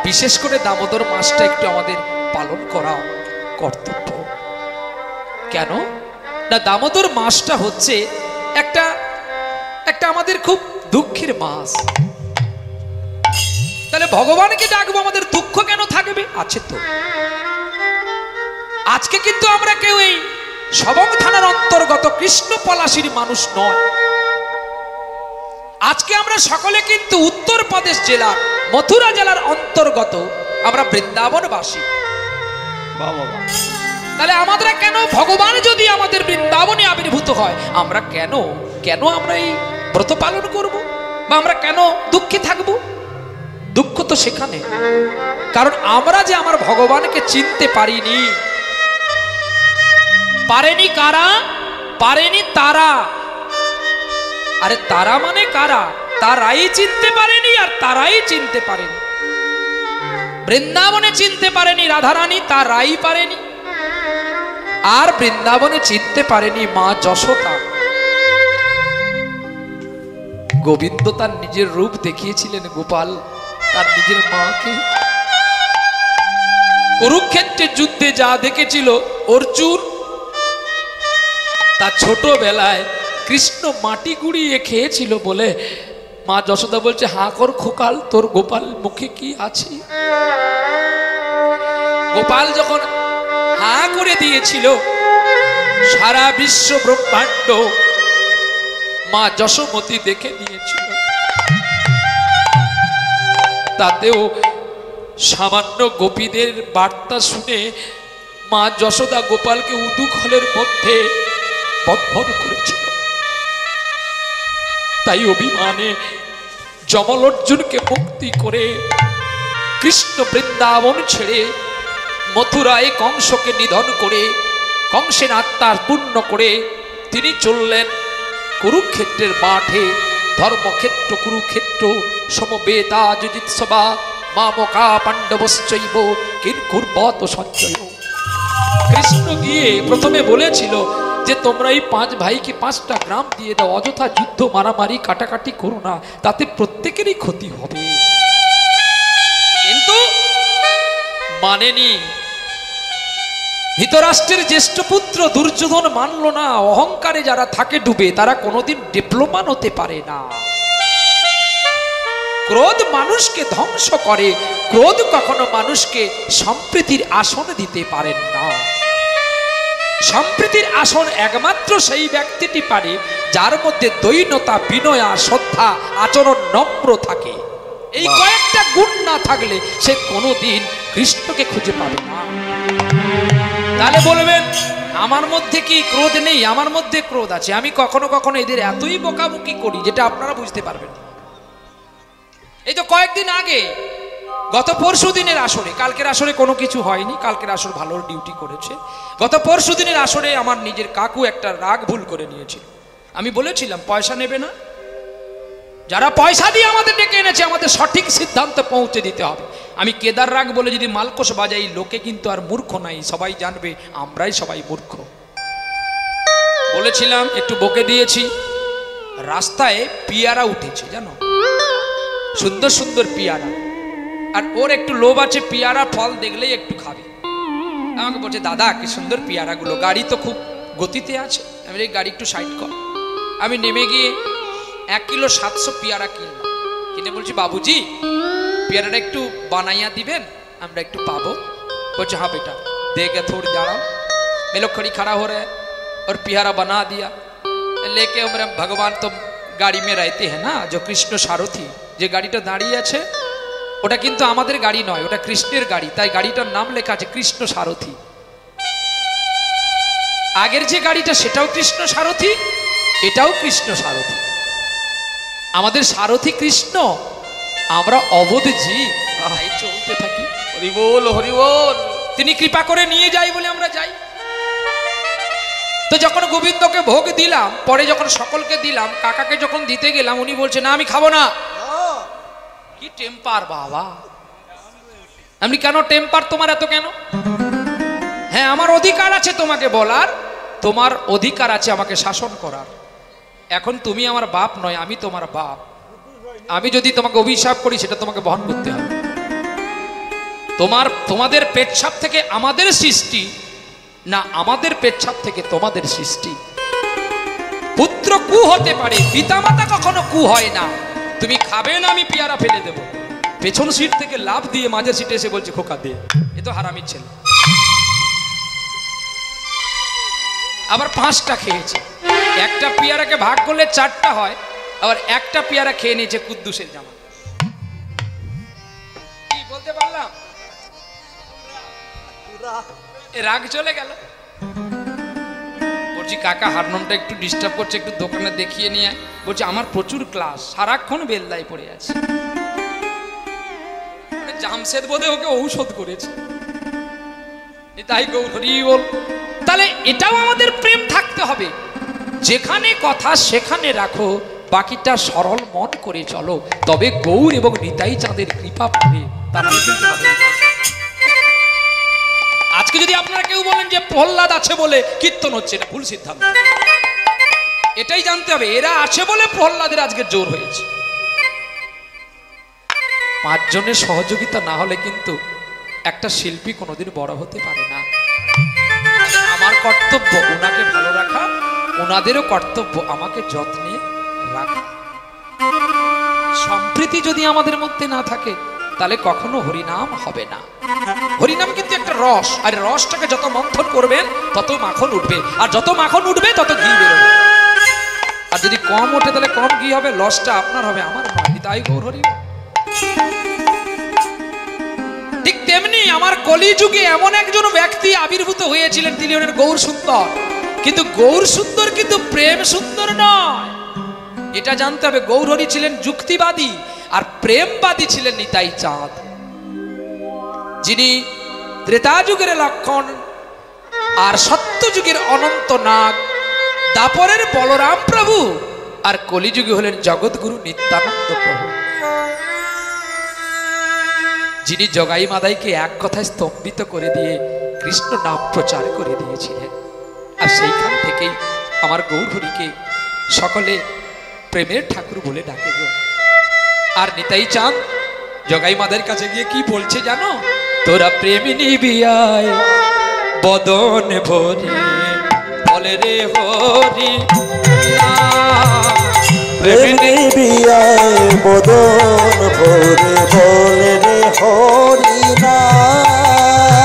বিশেষ করে দামোদর মাসটা একটু আমাদের পালন করা কর্তব্য। কেন না, দামোদর মাসটা হচ্ছে একটা আমাদের খুব দুঃখের মাস। তাহলে ভগবানকে ডাকবো, আমাদের দুঃখ কেন থাকবে? আছে তো। আজকে কিন্তু আমরা কেউ এই সবং থানার অন্তর্গত কৃষ্ণ পলাশির মানুষ নয়। আজকে আমরা সকলে কিন্তু উত্তরপ্রদেশ জেলার মথুরা জেলার অন্তর্গত, আমরা বৃন্দাবনবাসী। তাহলে আমাদের কেন, ভগবান যদি আমাদের বৃন্দাবনে আবির্ভূত হয়, আমরা কেন আমরা এই ব্রত পালন করব, বা আমরা কেন দুঃখে থাকব? দুঃখ তো সেখানে, কারণ আমরা যে আমার ভগবানকে চিনতে পারিনি। পারেনি কারা? পারেনি তারা। আরে তারা মানে কারা? তারাই চিনতে পারেনি, আর তারাই চিনতে পারেনি। বৃন্দাবনে চিনতে পারেনি রাধারানী, তারাই পারেনি। আর বৃন্দাবনে চিনতে পারেনি মা যশোদা। গোবিন্দ তার নিজের রূপ দেখিয়েছিলেন, গোপাল তার নিজের মাকে। কুরুক্ষেত্রের যুদ্ধে যা দেখেছিল অর্জুন, তার ছোটবেলায় কৃষ্ণ মাটি গুড়িয়ে খেয়েছিল বলে মা যশোদা বলছে, হাঁ কর খোকাল, তোর গোপাল মুখে কি আছে? গোপাল যখন হাঁ করে দিয়েছিল, সারা বিশ্ব ব্রহ্মাণ্ড মা যশোমতী দেখে নিয়েছিল। তাতেও সামান্য গোপীদের বার্তা শুনে মা যশোদা গোপালকে উদুখলের মধ্যে বদ্ধ করেছিল। তাই অভিমানে যমল অর্জুনকে মুক্তি করে কৃষ্ণ বৃন্দাবন ছেড়ে মথুরায় কংসকে নিধন করে, কংসের আত্মার পূর্ণ করে তিনি চললেন কুরুক্ষেত্রের মাঠে। ধর্মক্ষেত্র কুরুক্ষেত্র সমবেতা যুজিৎসবা মামকা পাণ্ডবশ্চৈব কিং কুর্বত সঞ্জয়। কৃষ্ণ গিয়ে প্রথমে বলেছিল যে তোমরা এই 5 ভাইকে 5টা গ্রাম দিয়ে দাও, অযথা যুদ্ধ মারামারি কাটাকাটি করো না, তাতে প্রত্যেকেরই ক্ষতি হবে। কিন্তু মানেনি। ধৃতরাষ্ট্রের জ্যেষ্ঠ পুত্র দুর্যোধন মানল না। অহংকারে যারা থাকে ডুবে তারা কোনোদিন ডিপ্লোমান হতে পারে না। ক্রোধ মানুষকে ধ্বংস করে, ক্রোধ কখনো মানুষকে সম্প্রীতির আসন দিতে পারেন না। সম্প্রীতির আসন একমাত্র সেই ব্যক্তিটি পারে যার মধ্যে দৈন্যতা, বিনয়া, শ্রদ্ধা, আচরণ নম্র থাকে। এই কয়েকটা গুণ না থাকলে সে কোনোদিন কৃষ্ণকে খুঁজে পাবে না। তাহলে বলবেন আমার মধ্যে কি ক্রোধ নেই? আমার মধ্যে ক্রোধ আছে। আমি কখনো কখনো এদের এতই বকাবকি করি যেটা আপনারা বুঝতে পারবেন। এই তো কয়েকদিন আগে, গত পরশু দিনের আসরে, কালকের আসরে কোনো কিছু হয়নি, কালকের আসর ভালো ডিউটি করেছে। গত পরশু দিনের আসরে আমার নিজের কাকু একটা রাগ ভুল করে নিয়েছিল। আমি বলেছিলাম পয়সা নেবে না, যারা পয়সা দিয়ে আমাদের ডেকে এনেছে আমাদের সঠিক সিদ্ধান্ত পৌঁছে দিতে হবে। আমি কেদার রাগ বলে যদি মালকোষ বাজাই, লোকে কিন্তু আর মূর্খ নাই, সবাই জানবে আমরাই সবাই মূর্খ। বলেছিলাম, একটু বকে দিয়েছি। রাস্তায় পিয়ারা উঠেছে জানো, সুন্দর সুন্দর পিয়ারা, আর ওর একটু লোভ আছে, পিয়ারা ফল দেখলেই একটু খাবে। আমাকে বলছে দাদা কি সুন্দর পিয়ারাগুলো, গাড়ি তো খুব গতিতে আছে। আমি এই গাড়ি একটু সাইড কর। আমি নেমে গিয়ে 1 কিলো 700 পিয়ারা কিনলাম। কিনে বলছি বাবুজি पियरा एकटू बनाइया दिबेन আমরা একটু पाबो। बोले हाँ बेटा देगा थोड़ी दाड़ा। ये लोग खड़ी खड़ा हो रहे और पियारा बना दिया। लेके हमारे भगवान तो गाड़ी में रहते हैं ना, जो कृष्ण सारथी যে গাড়িটা দাঁড়িয়ে আছে ওটা কিন্তু আমাদের গাড়ি নয়, ওটা কৃষ্ণের গাড়ি, তাই গাড়িটার নাম লেখা আছে কৃষ্ণ সারথি। আগের যে গাড়িটা সেটাও কৃষ্ণ সারথি, এটাও কৃষ্ণ সারথি। আমাদের সারথি কৃষ্ণ, আমরা অবোধ জীব, তাই চলতে থাকি। হরি বল হরি বল। তিনি কৃপা করে নিয়ে যাই বলে আমরা যাই। তো যখন গোবিন্দকে ভোগ দিলাম, পরে যখন সকলকে দিলাম, কাকাকে যখন দিতে গেলাম উনি বলছে না আমি খাবো না। কি টেম্পার বাবা! আমি কেন টেম্পার তোমার এত কেন? হ্যাঁ আমার অধিকার আছে তোমাকে বলার, তোমার অধিকার আছে আমাকে শাসন করার। এখন তুমি আমার বাপ নয়, আমি তোমার বাপ। আমি যদি তোমাকে অভিশাপ করি সেটা তোমাকে বহন করতে হবে। তোমাদের পেচ্ছাপ থেকে আমাদের সৃষ্টি না, আমাদের পেচ্ছাপ থেকে তোমাদের সৃষ্টি। পুত্র কু হতে পারে, পিতামাতা কখনো কু হয় না। তুমি খাবে না, আমি পেয়ারা ফেলে দেব। পেছন সিট থেকে লাফ দিয়ে মাঝের সিটে এসে বলছে খোকা দে, এ তো হারামির ছেলে। আবার 5টা খেয়েছে। একটা পেয়ারাকে ভাগ করলে 4টা হয়, আবার একটা পেয়ারা খেয়ে নিয়েছে কুদ্দুসের জামা। কি বলতে পারলাম? রাগ চলে গেল। বলছি কাকা হারমোনটা একটু ডিস্টার্ব করছে, একটু দোকানে দেখিয়ে নিয়ে। বলছি আমার প্রচুর ক্লাস, সারাক্ষণ বেলদায় পড়ে আছে। জামশেদ বোধে ওকে ঔষধ করেছে। তাই গৌরী বল। তাহলে এটাও আমাদের প্রেম থাকতে হবে। যেখানে কথা সেখানে রাখো, বাকিটা সরল মন করে চলো, তবে গৌর এবং নিতাই চাঁদের কৃপা পাবে। তাহলে কিন্তু হবে। আজকে যদি আপনারা কেউ বলেন যে প্রহ্লাদ আছে বলে কীর্তন হচ্ছে, এটা ভুল সিদ্ধান্ত। এটাই জানতে হবে এরা আছে বলে প্রহ্লাদের আজকে জোর হয়েছে। 5 জনের সহযোগিতা না হলে কিন্তু একটা শিল্পী কোনোদিন বড় হতে পারে না। আমার কর্তব্য ওনাকে ভালো রাখা, ওনাদেরও কর্তব্য আমাকে যত্নে রাখা। সম্প্রীতি যদি আমাদের মধ্যে না থাকে তাহলে কখনো হরিনাম হবে না। হরিনাম কিন্তু একটা রস, আর রসটাকে যত মন্থন করবেন তত মাখন উঠবে, আর যত মাখন উঠবে তত ঘি বেরোবে। আর যদি কম ওঠে তাহলে কম ঘি হবে, লসটা আপনার হবে, আমার নয়। তাই গৌর হরি। ঠিক তেমনি আমার কলিযুগে এমন একজন ব্যক্তি আবির্ভূত হয়েছিলেন, তিনি হলেন গৌর সুন্দর। কিন্তু গৌর সুন্দর কিন্তু প্রেম সুন্দর নয়, এটা জানতে হবে। গৌর হরি ছিলেন যুক্তিবাদী, আর প্রেমবাদী ছিলেন নিতাই চাঁদ, যিনি ত্রেতা যুগের লক্ষণ, আর সত্য যুগের অনন্ত নাগ, দাপরের বলরাম প্রভু, আর কলিযুগে হলেন জগৎগুরু নিত্যানন্দ প্রভু, যিনি জগাই মাদাইকে এক কথায় স্তম্ভিত করে দিয়ে কৃষ্ণ নাম প্রচার করে দিয়েছিলেন। আর সেইখান থেকেই আমার গৌরহরিকে সকলে প্রেমের ঠাকুর বলে ডাকে গো। আর নিতাই চাঁদ জগাই মাদের কাছে গিয়ে কি বলছে জানো? তোরা প্রেমী নিবিয়ায় বদন ভরে বলে রে হরি
প্রেমী বিয়ায় বদন ভরে বলে রে হরি নাম।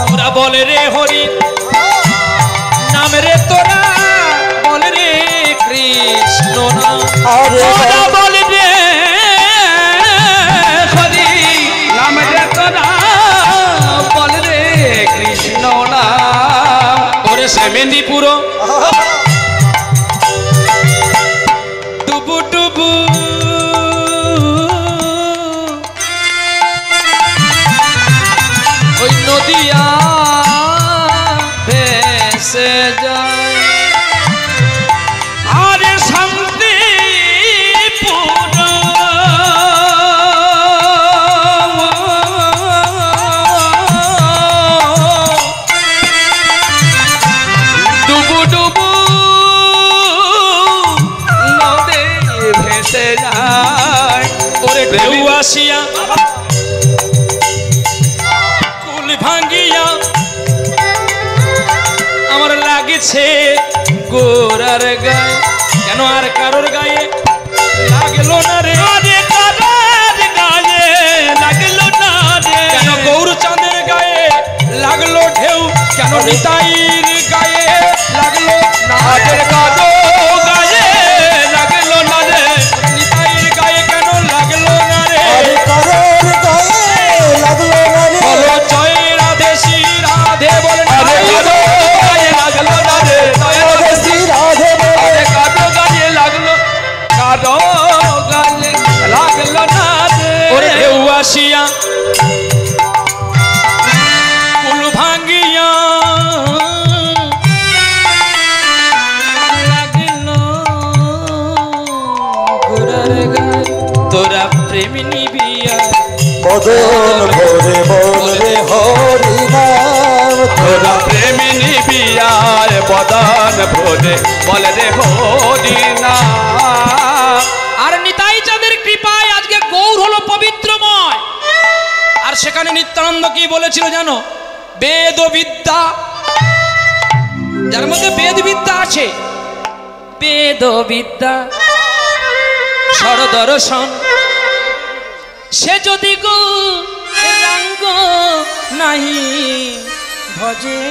তোরা বলে রে হরি নাম রে, তোরা বলে রে কৃষ্ণ নাম।
আরে
তোরা বলে রে হরি
নাম রে তোরা বল রে কৃষ্ণ নাম।
ওরে সে মেদিনীপুর ডুবু ডুবু ওই নদিয়া ভেসে যায়।
আরে শান্তিপুর
ডুবু ডুবু
নদী ভেসে যায়।
ওরে ঢেউ আসিয়া কুল ভাঙ্গিয়া আমার লাগছে গোরার গায়ে। কেন আর কারোর গায়ে লাগলো না রে?
আরে কারার গায়ে লাগলো না রে।
কেন গৌরচাঁদের গায়ে লাগলো ঢেউ? কেন নিতাইর গায়ে লাগলো না?
আজের কাদো গায়ে লাগলো না রে।
নিতাইর গায়ে কেন লাগলো না রে?
আরে কারোর গায়ে লাগলো না রে।
বলো জয় রাধে শ্রী রাধে বলে না।
আরে কাদো গায়ে লাগলো না রে।
রাধে শ্রী রাধে বলে
আরে কাদো গায়ে লাগলো, কাদো গায়ে লাগলো না
ওরে
রে।
ঢেউ আসিয়া কুল ভাঙ্গিয়া লাগিল গোরার গায়ে। তোরা প্রেমী নিবিয়া
বদন ভরে বলে হরি নাম।
তোরা প্রেমী নিবিয়ার বদন ভরে বল রে হরি নাম।
আর নিতাই চাঁদের কৃপায় আজকে গৌর হলো পবিত্রময়। আর সেখানে নিত্যানন্দ কি বলেছিল জানো? বেদ ও বিদ্যা, যার মধ্যে বেদ বিদ্যা আছে, বেদ ও বিদ্যা সরদর্শন, সে যদি গৌরাঙ্গ নাহি ভজে,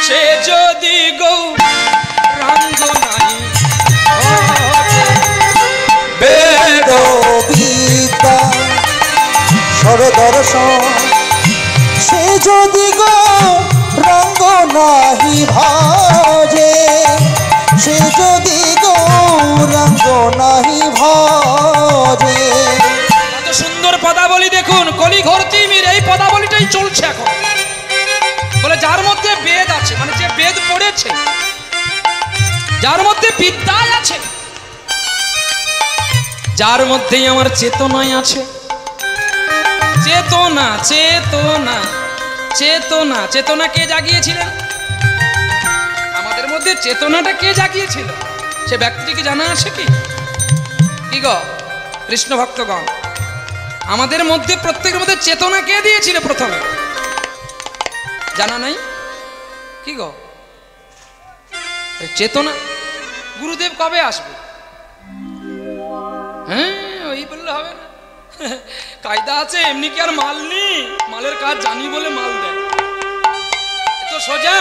সে যদি গৌরাঙ্গ নাহি ভজে।
বেদ বিদ্যা সরদর্শন, সে যদি গো রঙ্গ নাহি ভাজে, সে যদি গো রঙ্গ নাহি ভাজে।
কত সুন্দর পদাবলী দেখুন, কলি ঘোর তিমির এই পদাবলীটাই চলছে এখন। বলে যার মধ্যে বেদ আছে, মানে যে বেদ পড়েছে, যার মধ্যে বিদ্যায় আছে, যার মধ্যেই আমার চেতনায় আছে। চেতনা চেতনা চেতনা চেতনা কে জাগিয়েছিলেন? আমাদের মধ্যে চেতনাটা কে জাগিয়েছিল? সে ব্যক্তিটিকে জানা আছে কি? কি গো কৃষ্ণ ভক্তগণ, আমাদের মধ্যে প্রত্যেকের মধ্যে চেতনা কে দিয়েছিল প্রথমে? জানা নাই? কি গো চেতনা গুরুদেব কবে আসবে? হ্যাঁ ওই বললে হবে না, কায়দা আছে। এমনি কি আর মাল নেই? মালের কাজ জানি বলে মাল দেয়। এ তো সোজা,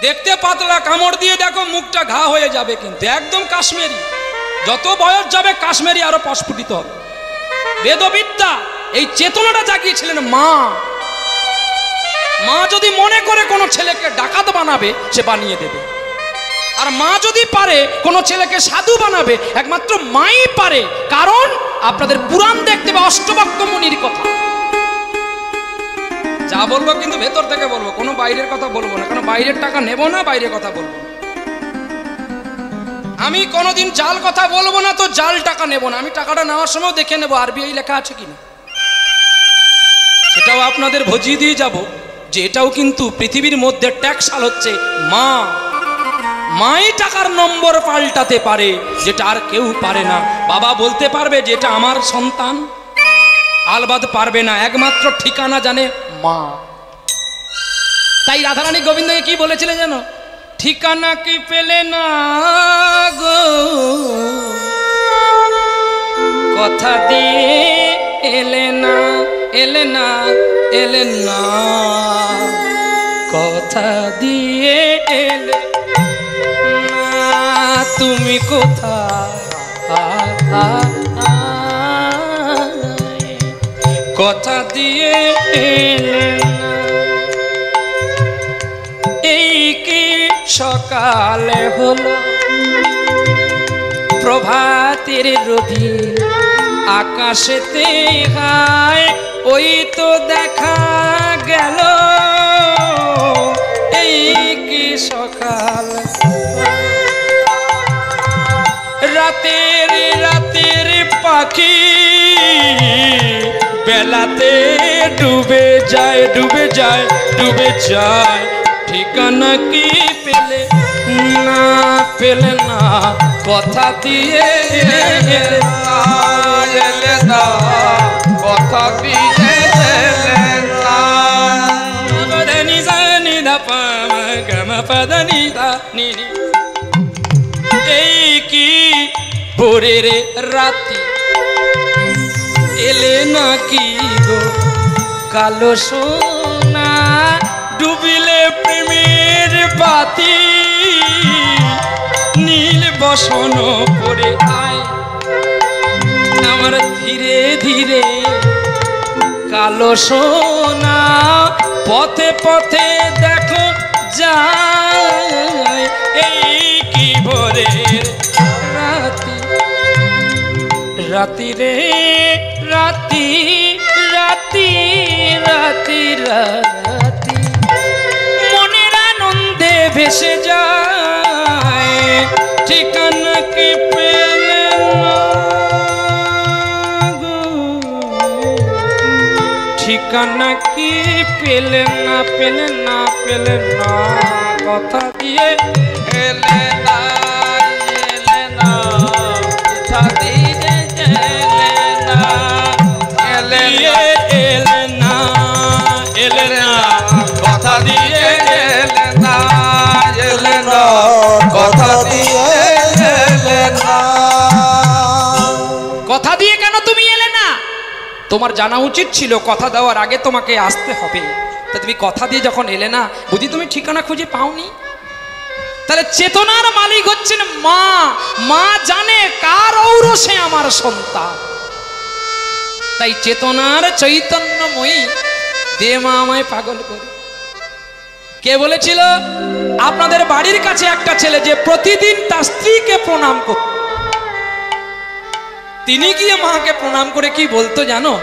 দেখতে পাতলা, কামড় দিয়ে দেখো মুখটা ঘা হয়ে যাবে, কিন্তু একদম কাশ্মীরি। যত বয়স যাবে কাশ্মীরি আরো প্রস্ফুটিত হবে। বেদবিদ্যা এই চেতনাটা জাগিয়েছিলেন মা। মা যদি মনে করে কোনো ছেলেকে ডাকাত বানাবে, সে বানিয়ে দেবে। আর মা যদি পারে কোনো ছেলেকে সাধু বানাবে, একমাত্র মাই পারে। কারণ আপনাদের পুরাণ দেখতে হবে অষ্টবক্র মুনির কথা। যা বলবো কিন্তু ভেতর থেকে বলবো, কোনো বাইরের কথা বলবো না, কারণ বাইরের টাকা নেব না, বাইরের কথা বলবো না। আমি কোনোদিন জাল কথা বলবো না, তো জাল টাকা নেব না। আমি টাকাটা নেওয়ার সময় দেখে নেবো আরবিআই লেখা আছে কিনা। সেটাও আপনাদের বুঝিয়ে দিয়ে যাব যে এটাও কিন্তু পৃথিবীর মধ্যে ট্যাক্সাল হচ্ছে মা। মাই টাকার নম্বর পাল্টাতে পারে, যেটা আর কেউ পারে না। বাবা বলতে পারবে যে এটা আমার সন্তান, আলবাদ পারবে না, একমাত্র ঠিকানা জানে মা। তাই রাধারানী গোবিন্দকে কি বলেছিলেন জানো? ঠিকানা কি পেলে না গো, কথা দিয়ে এলে না, এলে না, এলে না, কথা দিয়ে এলে না, তুমি কোথায়, কথা দিয়ে এলে না। এই কি সকালে হলো প্রভাতের রবি, আকাশেতে হায় ওই তো দেখা গেল, এই কি সকাল। রাতের রাতের পাখি বেলাতে ডুবে যায়, ডুবে যায়, ডুবে যায়, ঠিকানা কি পেলে না, পেলে না, কথা দিয়ে এলে না, এলে না, কথা দিয়ে এলে না। পদনি জানি দা পাম গম পদনি দা নি নি। এই কি ভোরের রাতি এলে না কি গো কালো সোনা, ডুবিলে প্রেমের বাতি, নীল বসন পরে আয় আমার ধীরে ধীরে কালো সোনা, পথে পথে দেখো যায়, এই কি ভোরের রাতি, রাতি রে রাতি, রাতি রাতি রাতি, মনের আনন্দে ভেসে যায়, ঠিকানা কি পেলে না গো, ঠিকানা কি পেলে না, পেলে না, পেলে না, কথা দিয়ে এলে না, এলে না, কথা দিয়ে এলে না, এলে এলে না, এলে না, কথা দিয়ে এলে না, এলে না, কথা দিয়ে এলে না। কথা দিয়ে কেন তুমি এলে না? তোমার জানা উচিত ছিল কথা দেওয়ার আগে তোমাকে আসতে হবে। তা তুমি কথা দিয়ে যখন এলে না, বুঝি তুমি ঠিকানা খুঁজে পাওনি? তাহলে চেতনার মালিক হচ্ছেন মা। মা জানে কার ঔরসে আমার সন্তান। তাই চেতনার চৈতন্যময়ী দে মা আমায় পাগল করে। কে বলেছিল? আপনাদের বাড়ির কাছে একটা ছেলে যে প্রতিদিন তার স্ত্রীকে প্রণাম করত, তিনি গিয়ে মাকে প্রণাম করে কি বলতো জানো?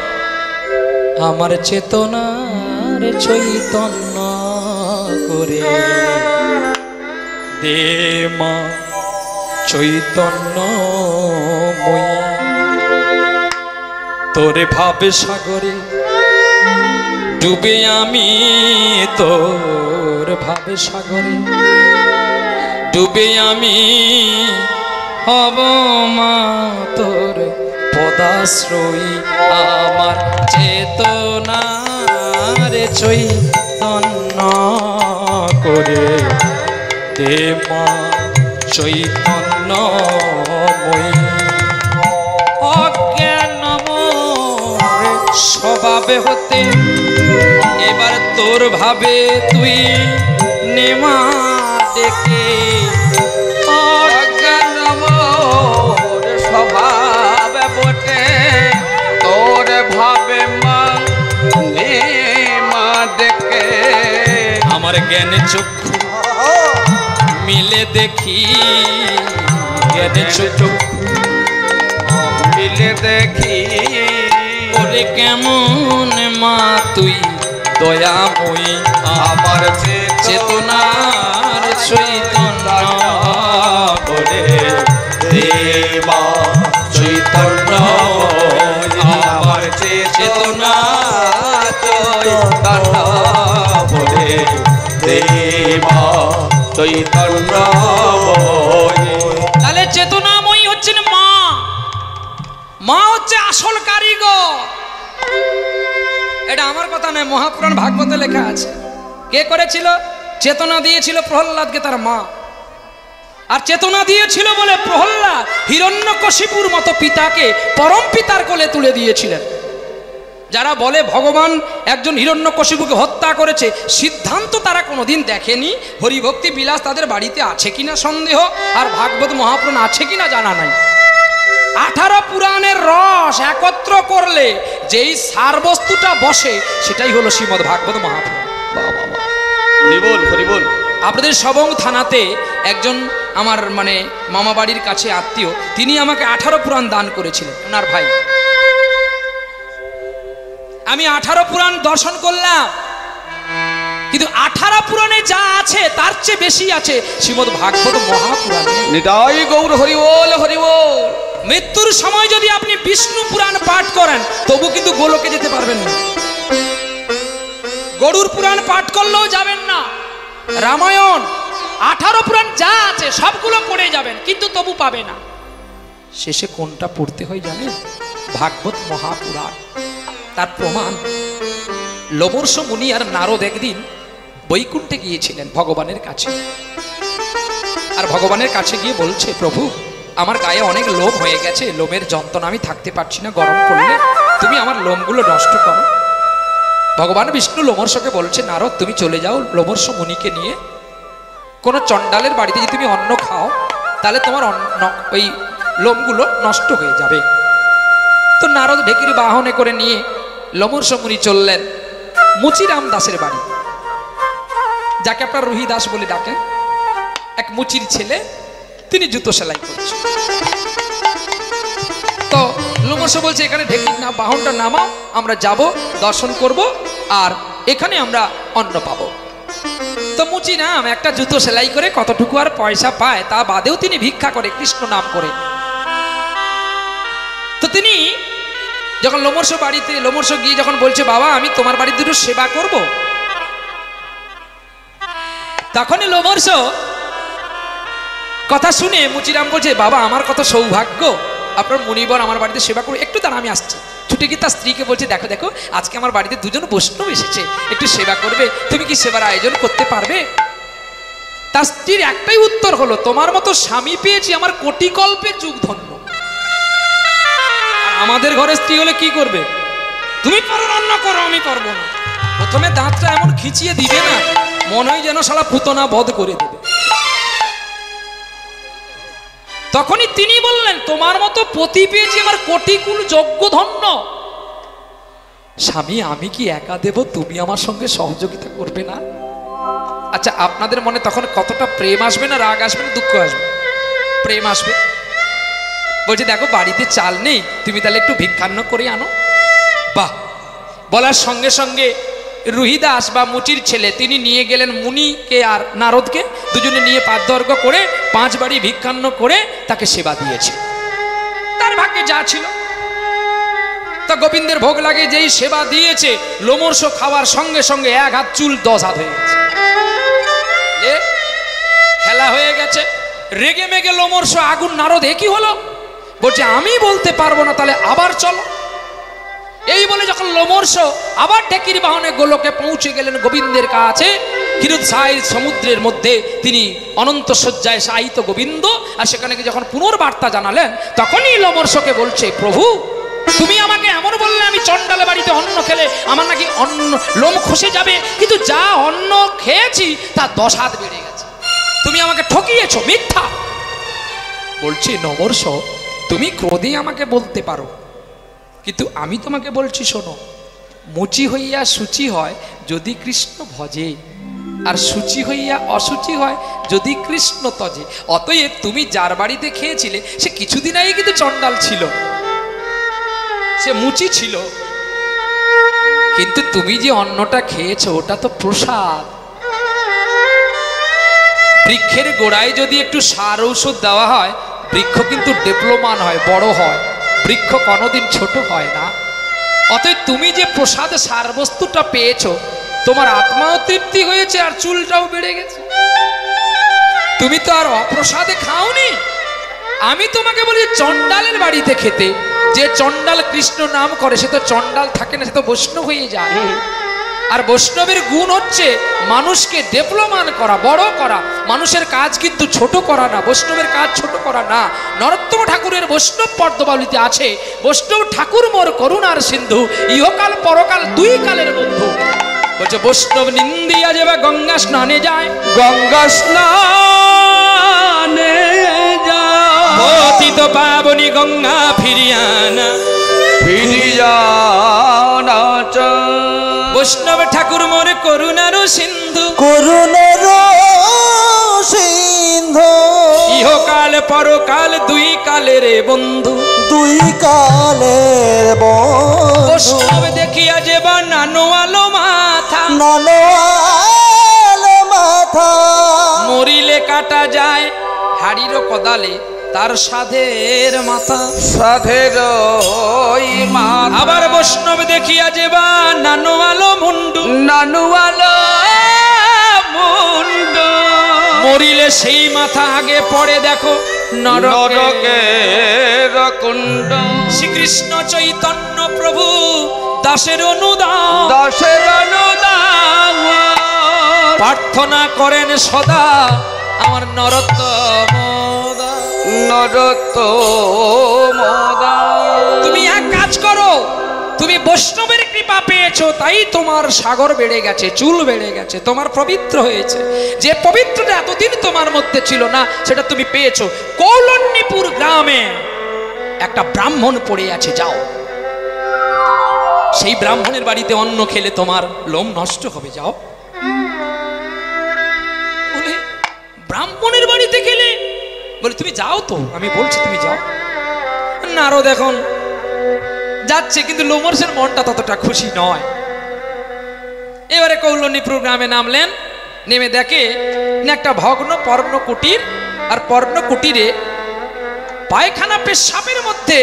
আমার চেতনার চৈতন্য করে দে মা চৈতন্যময়ী, তোরে ভাবে সাগরে ডুবে আমি, তোর ভাবে সাগরে ডুবে আমি হব মা তোর পদাশ্রয়ী, আমার চেতনার চৈতন্য করে দে মা চৈতন্যময়ী। অজ্ঞান স্বভাবে হতে এবার তোর ভাবে তুই নেমা ডেকে,
অজ্ঞান মোর স্বভাবে বটে তোর ভাবে মা ডেকে,
আমার জ্ঞানে চক্ষু মিলে দেখি, জ্ঞানে চক্ষু
মিলে দেখি,
ওরে কেমন মা তুই দয়াময়ী,
আমার
চেতনার চৈতন্য করে দে মা চৈতন্য, আমার চেতনা
চৈতন্য
তাহলে চেতনাময়ী হচ্ছেন মা, মা হচ্ছে আসল কারিগর। এটা আমার কথা নয়, মহাপুরাণ ভাগবতে লেখা আছে। কে করেছিল? চেতনা দিয়েছিল প্রহ্লাদকে তার মা। আর চেতনা দিয়েছিল বলে প্রহ্লাদ হিরণ্যকশিপুর মতো পিতাকে পরম পিতার কোলে তুলে দিয়েছিলেন। যারা বলে ভগবান একজন হিরণ্যকশিপুকে হত্যা করেছে, সিদ্ধান্ত তারা কোনোদিন দেখেনি। হরিভক্তি বিলাস তাদের বাড়িতে আছে কিনা সন্দেহ, আর ভাগবত মহাপুরাণ আছে কিনা জানা নাই। 18 পুরাণের রস একত্র করলে যেই সার বস্তুটা বসে সেটাই হলো শ্রীমদ্ ভাগবত মহাপুরাণ।
হরিবোল হরিবোল।
আপনাদের সবং থানাতে একজন আমার মানে মামা বাড়ির কাছে আত্মীয়, তিনি আমাকে 18 পুরাণ দান করেছিলেন, ওনার ভাই। আমি 18 পুরাণ দর্শন করলাম, কিন্তু 18 পুরাণে যা আছে তার চেয়ে বেশি আছে শ্রীমদ্ ভাগবত মহাপুরাণে।
নিতাই গৌর হরিবোল হরিবোল।
মৃত্যুর সময় যদি আপনি বিষ্ণু পুরাণ পাঠ করেন তবু কিন্তু গোলকে যেতে পারবেন না। গরুর পুরাণ পাঠ করলেও যাবেন না। রামায়ণ 18 পুরাণ যা আছে সবগুলো পড়ে যাবেন, কিন্তু তবু পাবে না। শেষে কোনটা পড়তে হয় জানেন? ভাগবত মহাপুরাণ। তার প্রমাণ, লোমর্ষ মুনি আর নারদ একদিন বৈকুণ্ঠে গিয়েছিলেন ভগবানের কাছে। আর ভগবানের কাছে গিয়ে বলছে, প্রভু আমার গায়ে অনেক লোম হয়ে গেছে, লোমের যন্ত্রণা আমি থাকতে পারছি না, গরম পড়লে তুমি আমার লোমগুলো নষ্ট করো। ভগবান বিষ্ণু লোমর্ষকে বলছে, নারদ তুমি চলে যাও লোমর্ষ মুনিকে নিয়ে, কোনো চণ্ডালের বাড়িতে যদি তুমি অন্ন খাও তাহলে তোমার ওই লোমগুলো নষ্ট হয়ে যাবে। তো নারদ ঢেকির বাহনে করে নিয়ে লোমর্ষ মুনি চললেন মুচিরাম দাসের বাড়ি, যাকে আপনার রুহি দাস বলে ডাকেন। এক মুচির ছেলে, তিনি জুতো সেলাই করছে। তো লোমর্ষ বলছে, এখানে ঢেকির না বাহনটা নামাও, আমরা যাব দর্শন করব আর এখানে আমরা অন্ন পাবো। তো মুচি নাম একটা জুতো সেলাই করে কতটুকু আর পয়সা পায়, তা বাদেও তিনি ভিক্ষা করে কৃষ্ণ নাম করে। তো তিনি যখন লোমর্ষ বাড়িতে, লোমর্ষ গিয়ে যখন বলছে, বাবা আমি তোমার বাড়িতে দুটো সেবা করব, তখনই লোমর্ষ কথা শুনে মুচিরাম বলছে, বাবা আমার কত সৌভাগ্য, আপনার মুনিবর আমার বাড়িতে সেবা করবে, একটু দাঁড়া আমি আসছি। ছুটে গিয়ে তার স্ত্রীকে বলছে, দেখো দেখো আজকে আমার বাড়িতে দুজন বৈষ্ণব এসেছে, একটু সেবা করবে, তুমি কি সেবার আয়োজন করতে পারবে? তার স্ত্রীর একটাই উত্তর হলো, তোমার মতো স্বামী পেয়েছি আমার কোটি কল্পের যুগ ধন্য। আমাদের ঘরে স্ত্রী হলে কি করবে? তুমি পারো রান্না করো, আমি পারবো না। প্রথমে দাঁতটা এমন খিচিয়ে দিবে না, মনে হয় যেন শালা পুতনা বধ করে দেবে। তখনই তিনি বললেন, তোমার মতো পতি পেয়েছি আমার কোটিকুল যজ্ঞ ধন্য। স্বামী আমি কি একা দেব, তুমি আমার সঙ্গে সহযোগিতা করবে না? আচ্ছা আপনাদের মনে তখন কতটা প্রেম আসবে না রাগ আসবে না দুঃখ আসবে? প্রেম আসবে। বলছে, দেখো বাড়িতে চাল নেই, তুমি তাহলে একটু ভিক্ষান্ন করে আনো। বাহ! বলার সঙ্গে সঙ্গে রুহিদাস বা মুচির ছেলে তিনি নিয়ে গেলেন মুনিকে আর নারদকে, দুজনে নিয়ে পাদর্ঘ্য করে 5 বাড়ি ভিক্ষান্ন করে তাকে সেবা দিয়েছে। তার ভাগ্যে যা ছিল। তা গোবিন্দের ভোগ লাগে যেই সেবা দিয়েছে, লোমর্ষ খাওয়ার সঙ্গে সঙ্গে 1 হাত চুল 10 হাত হয়ে গেছে। খেলা হয়ে গেছে। রেগে মেগে লোমর্ষ আগুন, নারদ এ কি হলো? বলছে, আমি বলতে পারবো না, তাহলে আবার চলো। এই বলে যখন লোমর্ষ আবার ঢেকির বাহনে গোলকে পৌঁছে গেলেন গোবিন্দের কাছে, ক্ষীরোদসাগর সমুদ্রের মধ্যে তিনি অনন্ত শয্যায় শায়িত গোবিন্দ, আর সেখানে যখন পুনর্বার্তা জানালেন তখনই লোমর্ষকে বলছে, প্রভু তুমি আমাকে এমন বললে আমি চণ্ডালে বাড়িতে অন্ন খেলে আমার নাকি অন্ন লোম খসে যাবে, কিন্তু যা অন্ন খেয়েছি তা 10 হাত বেড়ে গেছে, তুমি আমাকে ঠকিয়েছো, মিথ্যা। বলছে, লোমর্ষ তুমি ক্রোধে আমাকে বলতে পারো, কিন্তু আমি তোমাকে বলছি শোনো, মুচি হইয়া সূচি হয় যদি কৃষ্ণ ভজে, আর সূচি হইয়া অসুচি হয় যদি কৃষ্ণ তজে। অতএব তুমি যার বাড়িতে খেয়েছিলে সে কিছুদিন আগে কিন্তু চণ্ডাল ছিল, সে মুচি ছিল, কিন্তু তুমি যে অন্নটা খেয়েছো ওটা তো প্রসাদ। বৃক্ষের গোড়ায় যদি একটু সার ঔষধ দেওয়া হয়, বৃক্ষ কিন্তু ডেভেলপমান হয়, বড় হয়, বৃক্ষ কোনোদিন ছোট হয় না। অতএব তুমি যে প্রসাদ সার বস্তুটা পেয়েছো, তোমার আত্মাও তৃপ্তি হয়েছে আর চুলটাও বেড়ে গেছে। তুমি তো আর অপ্রসাদে খাওনি। আমি তোমাকে বলি চণ্ডালের বাড়িতে খেতে। যে চণ্ডাল কৃষ্ণ নাম করে সে তো চণ্ডাল থাকে না, সে তো বৈষ্ণব হয়ে যায়। আর বৈষ্ণবের গুণ হচ্ছে মানুষকে ডেভেলপমান করা, বড় করা। মানুষের কাজ কিন্তু ছোট করা না, বৈষ্ণবের কাজ ছোট করা না। নরোত্তম ঠাকুরের বৈষ্ণব পদ্মবাবলিতে আছে, বৈষ্ণব ঠাকুর মোর করুণার সিন্ধু, ইহকাল পরকাল দুই কালের বন্ধু। বলছে বৈষ্ণব নিন্দিয়া যে বা গঙ্গা স্নানে যায়,
গঙ্গা স্নানে যায়,
পতিত পাবনী গঙ্গা ফিরিয়ানা,
ফিরিয়ানা
বৈষ্ণব ঠাকুর মোর করুণার সিন্ধু,
করুণের সিন্ধু,
ইহকাল পরকাল দুই কালের বন্ধু।
দুই কালের বন্ধু।
বৈষ্ণব দেখিয়া যে বা নানো আলো মাথা,
নানোয়াল মাথা,
মরিলে কাটা যায় হাড়ির কদালে তার সাধের মাথা।
সাধের মাথা।
আবার বৈষ্ণব দেখিয়া যে বা নানো আলো মুন্ডু,
নানুয়ালা মুন্ড,
মরিলে সেই মাথা আগে পড়ে দেখো নরকে।
নরকের কুণ্ড।
শ্রীকৃষ্ণ চৈতন্য প্রভু দাসের অনুদান,
দাসের অনুদান,
প্রার্থনা করেন সদা আমার নরোত্তম দাস।
নরোত্তম দাস।
তুমি এক কাজ করো, তুমি বৈষ্ণবের কৃপা পেয়েছো তাই তোমার সাগর বেড়ে গেছে, চুল বেড়ে গেছে, তোমার পবিত্র হয়েছে। যে পবিত্রতা এতদিন তোমার মধ্যে ছিল না সেটা তুমি পেয়েছো। কৌলন্যপুর গ্রামে একটা ব্রাহ্মণ পড়ে আছে, যাও সেই ব্রাহ্মণের বাড়িতে অন্ন খেলে তোমার লোম নষ্ট হবে, যাও। বলে ব্রাহ্মণের বাড়িতে গেলে, বলে তুমি যাও তো, আমি বলছি তুমি যাও। নারদ এখন যাচ্ছে, কিন্তু লোমর্ষের মনটা ততটা খুশি নয়। এবারে কৌলন্যপুর গ্রামে নামলেন, নেমে দেখে একটা ভগ্ন পর্ণ কুটির, আর পর্ণ কুটিরে পায়খানা পেশাবের মধ্যে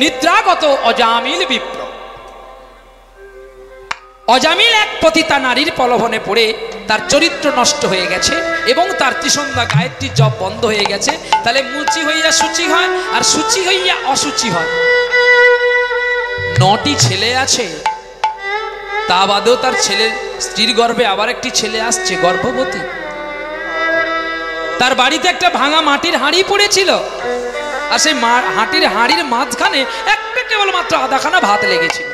নিদ্রাগত অজামিল বিপ্র। অজামিল এক পতিতা নারীর প্রলোভনে পড়ে তার চরিত্র নষ্ট হয়ে গেছে এবং তার ত্রিসন্ধ্যা গায়ত্রী জপ বন্ধ হয়ে গেছে। তাহলে মুচি হইয়া সূচি হয় আর সূচি হইয়া অসুচি হয়। 9টি ছেলে আছে, তা বাদেও তার ছেলের স্ত্রীর গর্ভে আবার একটি ছেলে আসছে, গর্ভবতী। তার বাড়িতে একটা ভাঙা মাটির হাঁড়ি পড়েছিল, আর সেই হাঁটির হাঁড়ির মাঝখানে একটা কেবলমাত্র আধাখানা ভাত লেগেছিল।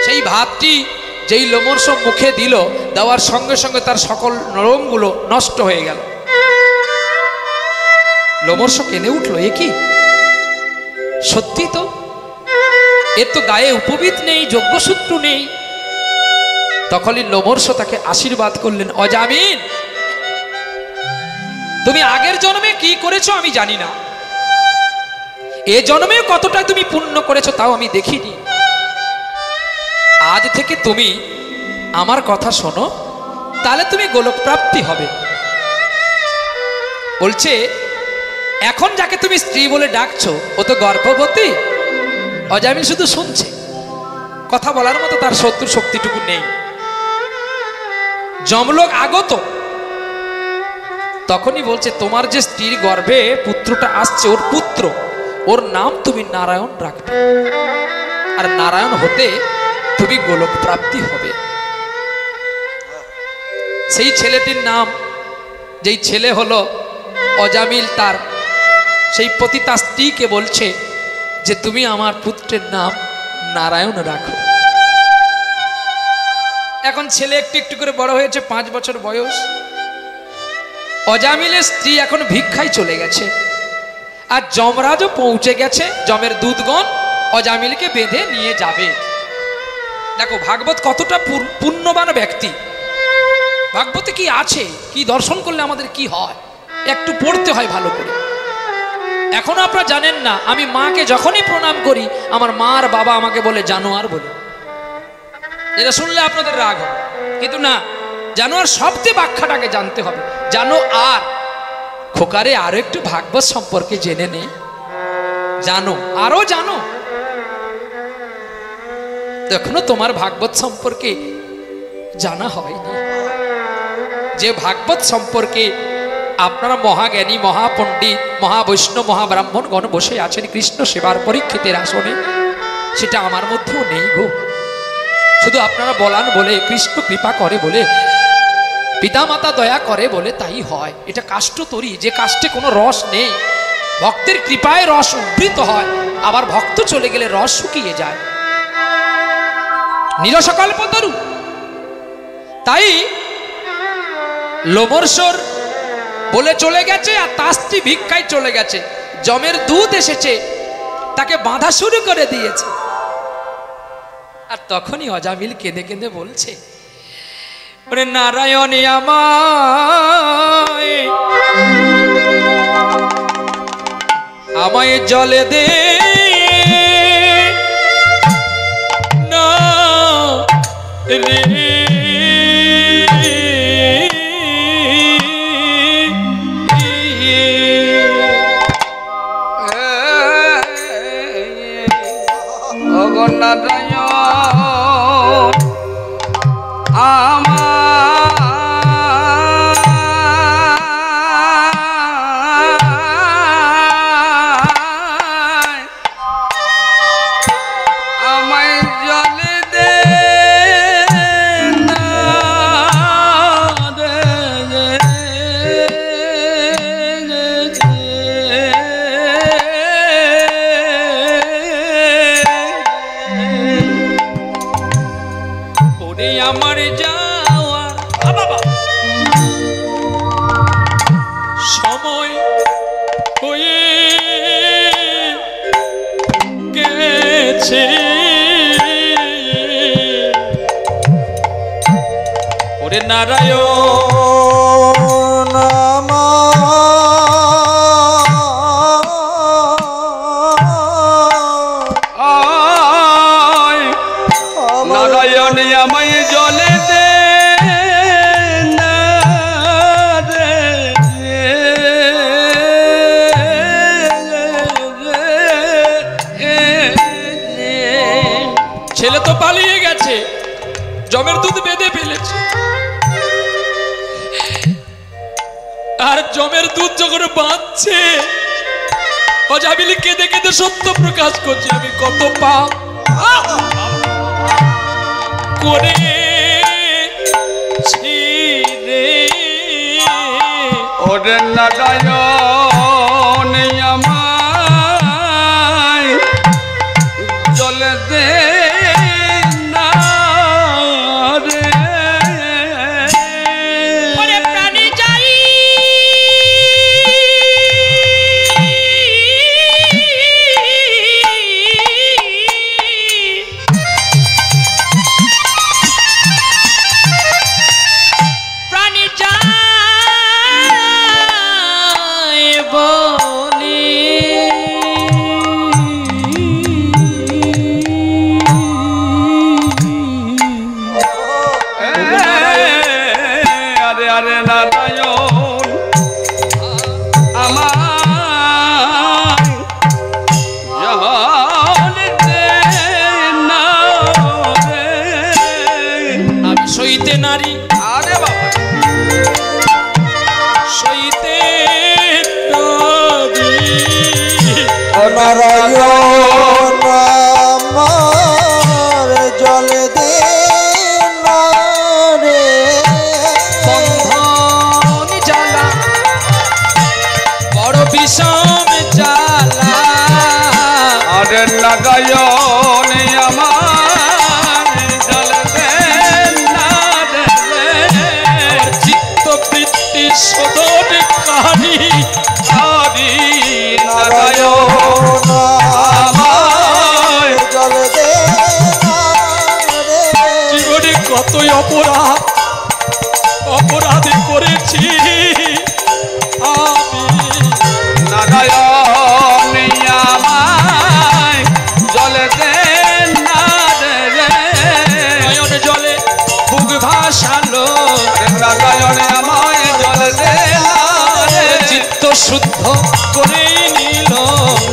সেই ভাতটি যেই লোমর্ষ মুখে দিল, দেওয়ার সঙ্গে সঙ্গে তার সকল নরমগুলো নষ্ট হয়ে গেল। লোমর্ষ কেঁদে উঠল, এ কি? সত্যি তো, এর তো গায়ে উপবিদ নেই, যজ্ঞসূত্র নেই। তখনই লোমর্ষ তাকে আশীর্বাদ করলেন, অজামিন তুমি আগের জন্মে কি করেছো আমি জানি না, এ জন্মে কতটা তুমি পুণ্য করেছো তাও আমি দেখিনি। আজ থেকে তুমি আমার কথা শোনো, তাহলে তুমি গোলক প্রাপ্তি হবে। বলছে এখন যাকে তুমি স্ত্রী বলে ডাকছো ও তো গর্ভবতী। অজামিল শুধু শুনছে, কথা বলার মতো তার শত্রু শক্তিটুকু নেই। যমলোক আগত, তখনই বলছে তোমার যে স্ত্রীর গর্ভে পুত্রটা আসছে ওর পুত্র, ওর নাম তুমি নারায়ণ রাখবে, আর নারায়ণ হতে তুমি গোলক প্রাপ্তি হবে। সেই ছেলেটির নাম, যেই ছেলে হলো অজামিল, তার সেই পতিতা স্ত্রীকে বলছে যে তুমি আমার পুত্রের নাম নারায়ণ রাখো। এখন ছেলে একটু একটু করে বড় হয়েছে, 5 বছর বয়স। অজামিলের স্ত্রী এখন ভিক্ষায় চলে গেছে, আর যমরাজও পৌঁছে গেছে। যমের দূতগণ অজামিলকে বেঁধে নিয়ে যাবে। দেখো ভাগবত কতটা পুণ্যবান ব্যক্তি, ভাগবতে কি আছে, কি দর্শন করলে আমাদের কি হয়, একটু পড়তে হয় ভালো করে। এখন আপনারা জানেন না, আমি মাকে যখনই প্রণাম করি আমার মা আর বাবা আমাকে বলে জানোয়ার বলে। এটা শুনলে আপনাদের রাগ হবে, কিন্তু না, জানোয়ার শব্দে ব্যাখ্যাটাকে জানতে হবে। জানো আর খোকারে আরো একটু ভাগবত সম্পর্কে জেনে নে, জানো আরো জানো। এখনো তোমার ভাগবত সম্পর্কে জানা হয়নি। যে ভাগবত সম্পর্কে আপনারা মহাজ্ঞানী, মহাপণ্ডিত, মহাবৈষ্ণব, মহাব্রাহ্মণগণ বসে আছেন কৃষ্ণ সেবার পরীক্ষিতের আসনে, সেটা আমার মধ্যেও নেই গো। শুধু আপনারা বলান বলে, কৃষ্ণ কৃপা করে বলে, পিতামাতা দয়া করে বলে তাই হয়। এটা কাষ্ঠ তরি, যে কাষ্ঠে কোনো রস নেই। ভক্তের কৃপায় রস উদ্বৃত হয়, আবার ভক্ত চলে গেলে রস শুকিয়ে যায়। নিরসকল্পতরু। তাই লোমর্ষর বলে চলে গেছে, আর তার স্ত্রী ভিক্ষায় চলে গেছে। যমের দূত এসেছে, তাকে বাঁধা শুরু করে দিয়েছে। আর তখনই অজামিল কেঁদে কেঁদে বলছে, ওরে নারায়ণ আমায় জলে দে না রে,
নারায়ণ
নারায়ণ আমায় জলে দে না রে,
ছেলে তো পালিয়ে গেছে, জমের দুধ বেঁধে ফেলেছে। আর জমের দুধ যখন বাঁধছে, অজামিল কেঁদে কেঁদে সত্য প্রকাশ করছে, আমি কত পাপ করেছি রে।
ওরে নারায়ণ আমায় জলে দে না রে,
প্রাণী যাই
নারায়ণ আমার জলে দে না রে,
বন্ধন জ্বালা বড় বিষম জ্বালা।
আরে নারায়ণ আমার জলে দে না রে,
চিত্ত বৃত্তি সদর কারি
হরি নারায়ণ আমায়
জলে দে না রে।
জীবনে কতই অপরাধী করেছি আমি।
নারায়ণ আমায় জলে দে না রে,
নয়ন জলে বুক ভাসালো,
নারায়ণ আমায় জলে দে না রে,
চিত্ত শুদ্ধ করে নিল।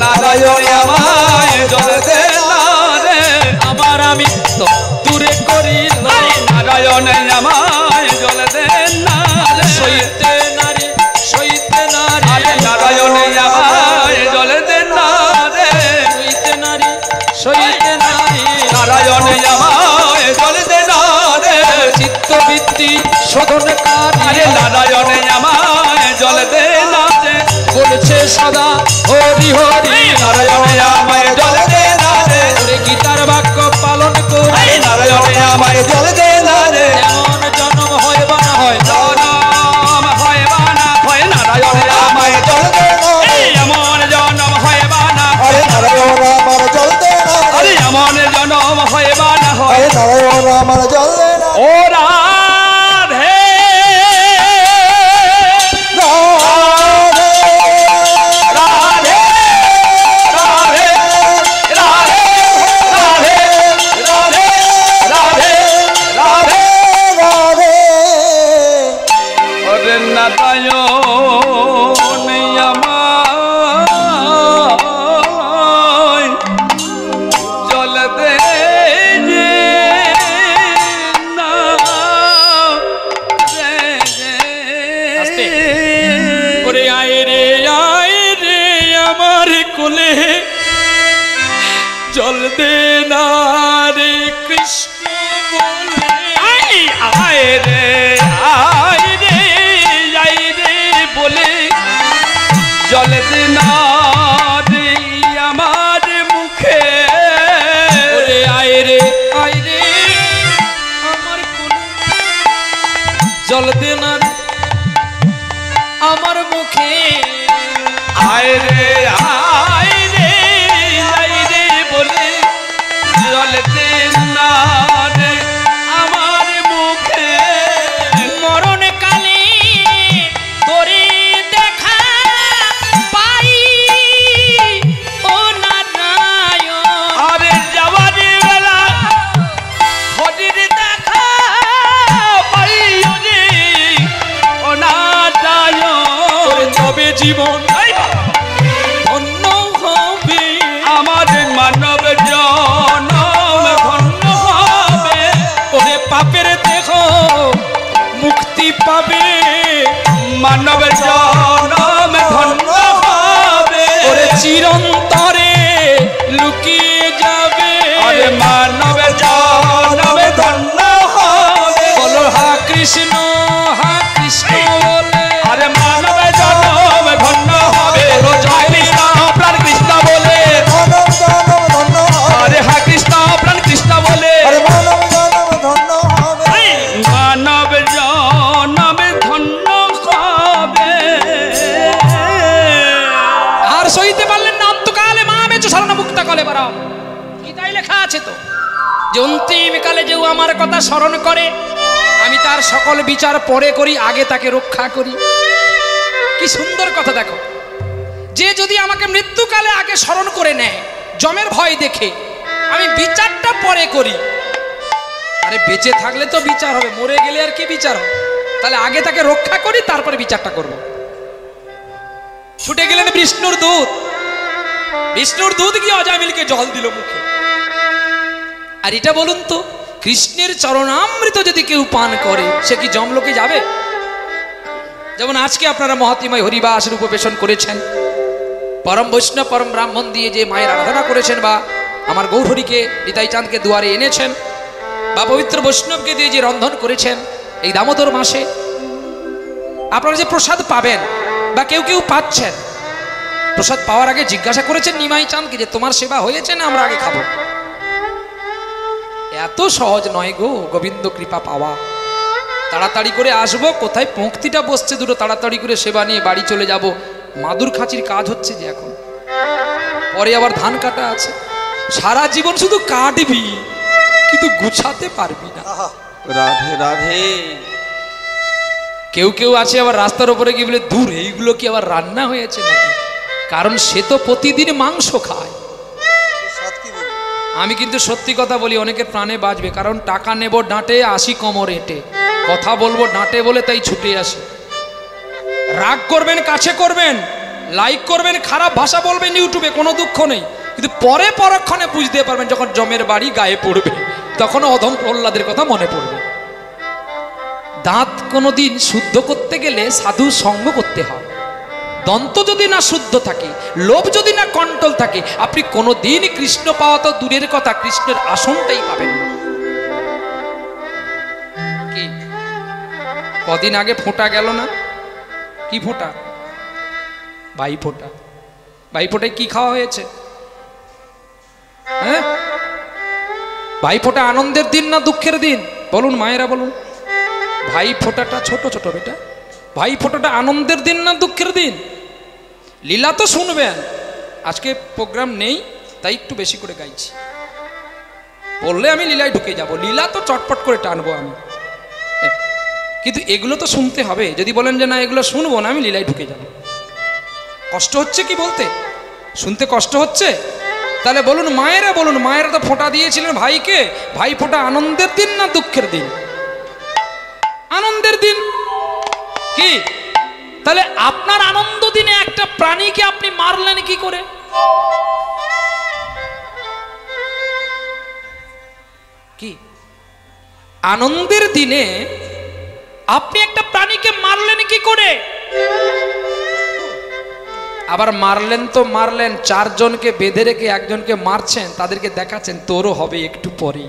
নারায়ণ আমায় জলে দে না রে,
আমার আমিত্ব দূরে করিল।
নারায়ণ আমায় জলে দে না রে,
সইতে নারী সইতে মরণকালে
আরে নারায়ণে আমায় জল দে না রে
বলছে সদা হরি হরি
নারায়ণে আমায় জল দে না রে
ওরে গীতার বাক্য পালন করে
নারায়ণে আমায় জল দে না রে
এমন জন্ম হয় বা না হয়
জনম হয় বা না হয় নারায়ণে আমায় জল দে না রে এমন জনম হয় বা না
আরে নারায়ণ আমার জল দে না রে
আরে এমন জনম হয় বা না হয়
আরে নারায়ণ আমার জল দে না
ও রাধে
রাধে
রাধে রাধে রাধে রাধে রাধে রাধে রাধে
রাধে
ওরে নারায়ণ আমায় জল দে যে না
আস্তে।
রে
ওরে আয় রে আমার কোলে জল দে না রে কৃষ্ণ বলে
আয় রে বলে জল দে না রে আমার মুখে
ওরে আয় রে আমার কোলে জল দে না রে আমার মুখে
আয় রে বলে জল দে না রে আমার মুখে
মরণকালে তোরে দেখা পাই ও নারায়ণ
আরে যাবার বেলা হরির দেখা পাই রে ও নারায়ণ
তবে জীবন ধন্য হবে
আমার মানব জনম ধন্য হবে
ওরে পাপের দেহ মুক্তি পাবে
মানব জনম ধন্য হবে
ওরে চিরন্তরে লুকিয়ে যাবে
আরে মানব জনম ধন্য হবে
বলো হা কৃষ্ণ বলে
আরে মানব জনম ধন্য হবে জয় কৃষ্ণ প্রাণ কৃষ্ণ বলে
মানব জনম ধন্য হবে
আরে হা কৃষ্ণ প্রাণ কৃষ্ণ বলে
আরে মানব জনম ধন্য হবে
মানব জনম ধন্য হবে
আর সইতে পারলেন না অন্তকালে মা বেঁচে শরণ মুক্ত কলে বারাম গীতায় লেখা আছে তো যে অন্তিম কালে যে আমার কথা স্মরণ করে আমি তার সকল বিচার পরে করি আগে তাকে রক্ষা করি কি সুন্দর কথা দেখো যে যদি আমাকে মৃত্যুকালে আগে স্মরণ করে নেয় জমের ভয় দেখে আমি বিচারটা পরে করি আরে বেঁচে থাকলে তো বিচার হবে মরে গেলে আর কি বিচার হবে তাহলে আগে তাকে রক্ষা করি তারপরে বিচারটা করব ছুটে গেলেন বিষ্ণুর দূত গিয়ে অজামিলকে জল দিল মুখে আর এটা বলুন তো কৃষ্ণের চরণামৃত যদি কেউ পান করে সে কি যমলোকে যাবে যেমন আজকে আপনারা মহাত্ময় হরিবাসের উপবেশন করেছেন পরম বৈষ্ণব পরম ব্রাহ্মণ দিয়ে যে মায়ের আরাধনা করেছেন বা আমার গৌরহরিকে নিতাই চাঁদকে দুয়ারে এনেছেন বা পবিত্র বৈষ্ণবকে দিয়ে যে রন্ধন করেছেন এই দামোদর মাসে আপনারা যে প্রসাদ পাবেন বা কেউ কেউ পাচ্ছেন প্রসাদ পাওয়ার আগে জিজ্ঞাসা করেছেন নিমাই চাঁদকে যে তোমার সেবা হয়েছে না আমরা আগে খাবো এত সহজ নয় গো গোবিন্দ কৃপা পাওয়া তাড়াতাড়ি করে আসবো কোথায় পঙ্ক্তিটা বসছে দুটো তাড়াতাড়ি করে সেবা নিয়ে বাড়ি চলে যাব মাদুর খাঁচির কাজ হচ্ছে যে এখন পরে আবার ধান কাটা আছে সারা জীবন শুধু কাটবি কিন্তু গুছাতে পারবি না
রাধে রাধে
কেউ কেউ আছে আবার রাস্তার উপরে গিয়ে বলে দূর এইগুলো কি আবার রান্না হয়েছে নাকি কারণ সে তো প্রতিদিন মাংস খায় আমি কিন্তু সত্যি কথা বলি অনেকের প্রাণে বাঁচবে কারণ টাকা নেব ডাঁটে আসি কোমর এঁটে কথা বলবো ডাঁটে বলে তাই ছুটে আসি রাগ করবেন কাছে করবেন লাইক করবেন খারাপ ভাষা বলবেন ইউটিউবে কোনো দুঃখ নেই কিন্তু পরে পরক্ষণে বুঝতে পারবেন যখন জমের বাড়ি গায়ে পড়বে তখন অধম প্রহ্লাদের কথা মনে পড়বে দাঁত কোনোদিন শুদ্ধ করতে গেলে সাধু সঙ্গ করতে হয় দন্ত যদি না শুদ্ধ থাকে লোভ যদি না কন্ট্রোল থাকে আপনি কোনোদিন কৃষ্ণ পাওয়া তো দূরের কথা কৃষ্ণের আসনটাই পাবেন না কি কদিন আগে ফোঁটা গেল না? কি ফোঁটা? ভাই ফোঁটা। ভাই ফোঁটায় কি খাওয়া হয়েছে? হ্যাঁ, ভাই ফোঁটা আনন্দের দিন না দুঃখের দিন? বলুন মায়েরা বলুন। ভাই ফোঁটাটা ছোট ছোট বেটা, ভাই ফোঁটাটা আনন্দের দিন না দুঃখের দিন? লীলা তো শুনবেন, আজকে প্রোগ্রাম নেই তাই একটু বেশি করে গাইছি। বললে আমি লীলায় ঢুকে যাব, লীলা তো চটপট করে টানবো আমি, কিন্তু এগুলো তো শুনতে হবে। যদি বলেন যে না এগুলো শুনবো না, আমি লীলায় ঢুকে যাব। কষ্ট হচ্ছে কি বলতে? শুনতে কষ্ট হচ্ছে? তাহলে বলুন মায়েরা বলুন, মায়েরা তো ফোঁটা দিয়েছিলেন ভাইকে, ভাই ফোঁটা আনন্দের দিন না দুঃখের দিন? আনন্দের দিন। কি তাহলে আপনার আনন্দ দিনে একটা প্রাণীকে আপনি মারলেন কি করে? কি আনন্দের দিনে আপনি একটা প্রাণীকে মারলেন কি করে? আবার মারলেন তো মারলেন, চারজনকে বেঁধে রেখে একজনকে মারছেন, তাদেরকে দেখাচ্ছেন তোরও হবে একটু পরে।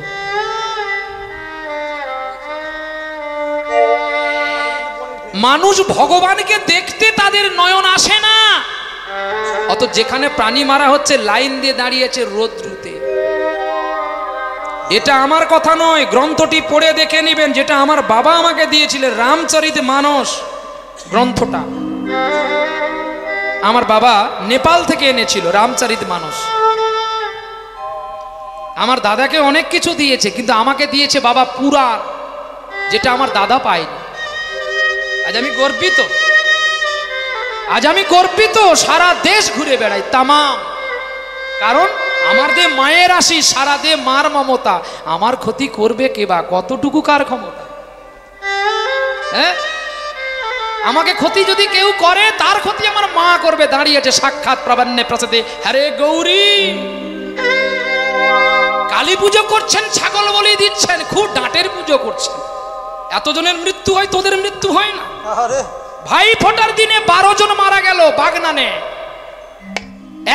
মানুষ ভগবানকে দেখতে তাদের নয়ন আসে না, অত যেখানে প্রাণী মারা হচ্ছে লাইন দিয়ে দাঁড়িয়েছে রোদ্রুতে। এটা আমার কথা নয়, গ্রন্থটি পড়ে দেখে নেবেন, যেটা আমার বাবা আমাকে দিয়েছিলেন, রামচরিতমানস গ্রন্থটা আমার বাবা নেপাল থেকে এনেছিল। রামচরিতমানস আমার দাদাকে অনেক কিছু দিয়েছে, কিন্তু আমাকে দিয়েছে বাবা পুরাণ, যেটা আমার দাদা পায়নি। আজ আমি গর্বিত, আজ আমি গর্বিত, সারা দেশ ঘুরে বেড়াই তামাম। কারণ আমার দে মায়ের আশিস, সারা দে মার মমতা। আমার ক্ষতি করবে কে বা? কতটুকু কার ক্ষমতা? হ্যাঁ, আমাকে ক্ষতি যদি কেউ করে, তার ক্ষতি আমার মা করবে। দাঁড়িয়েছে সাক্ষাৎ প্রাবান্যে প্রসাদে, হরে গৌরী। কালী পুজো করছেন, ছাগল বলি দিচ্ছেন, খুব ডাঁটের পুজো করছেন। এতজনের মৃত্যু হয়, তোদের মৃত্যু হয় না? ভাই ফোঁটার দিনে 12 জন মারা গেল বাগনানে,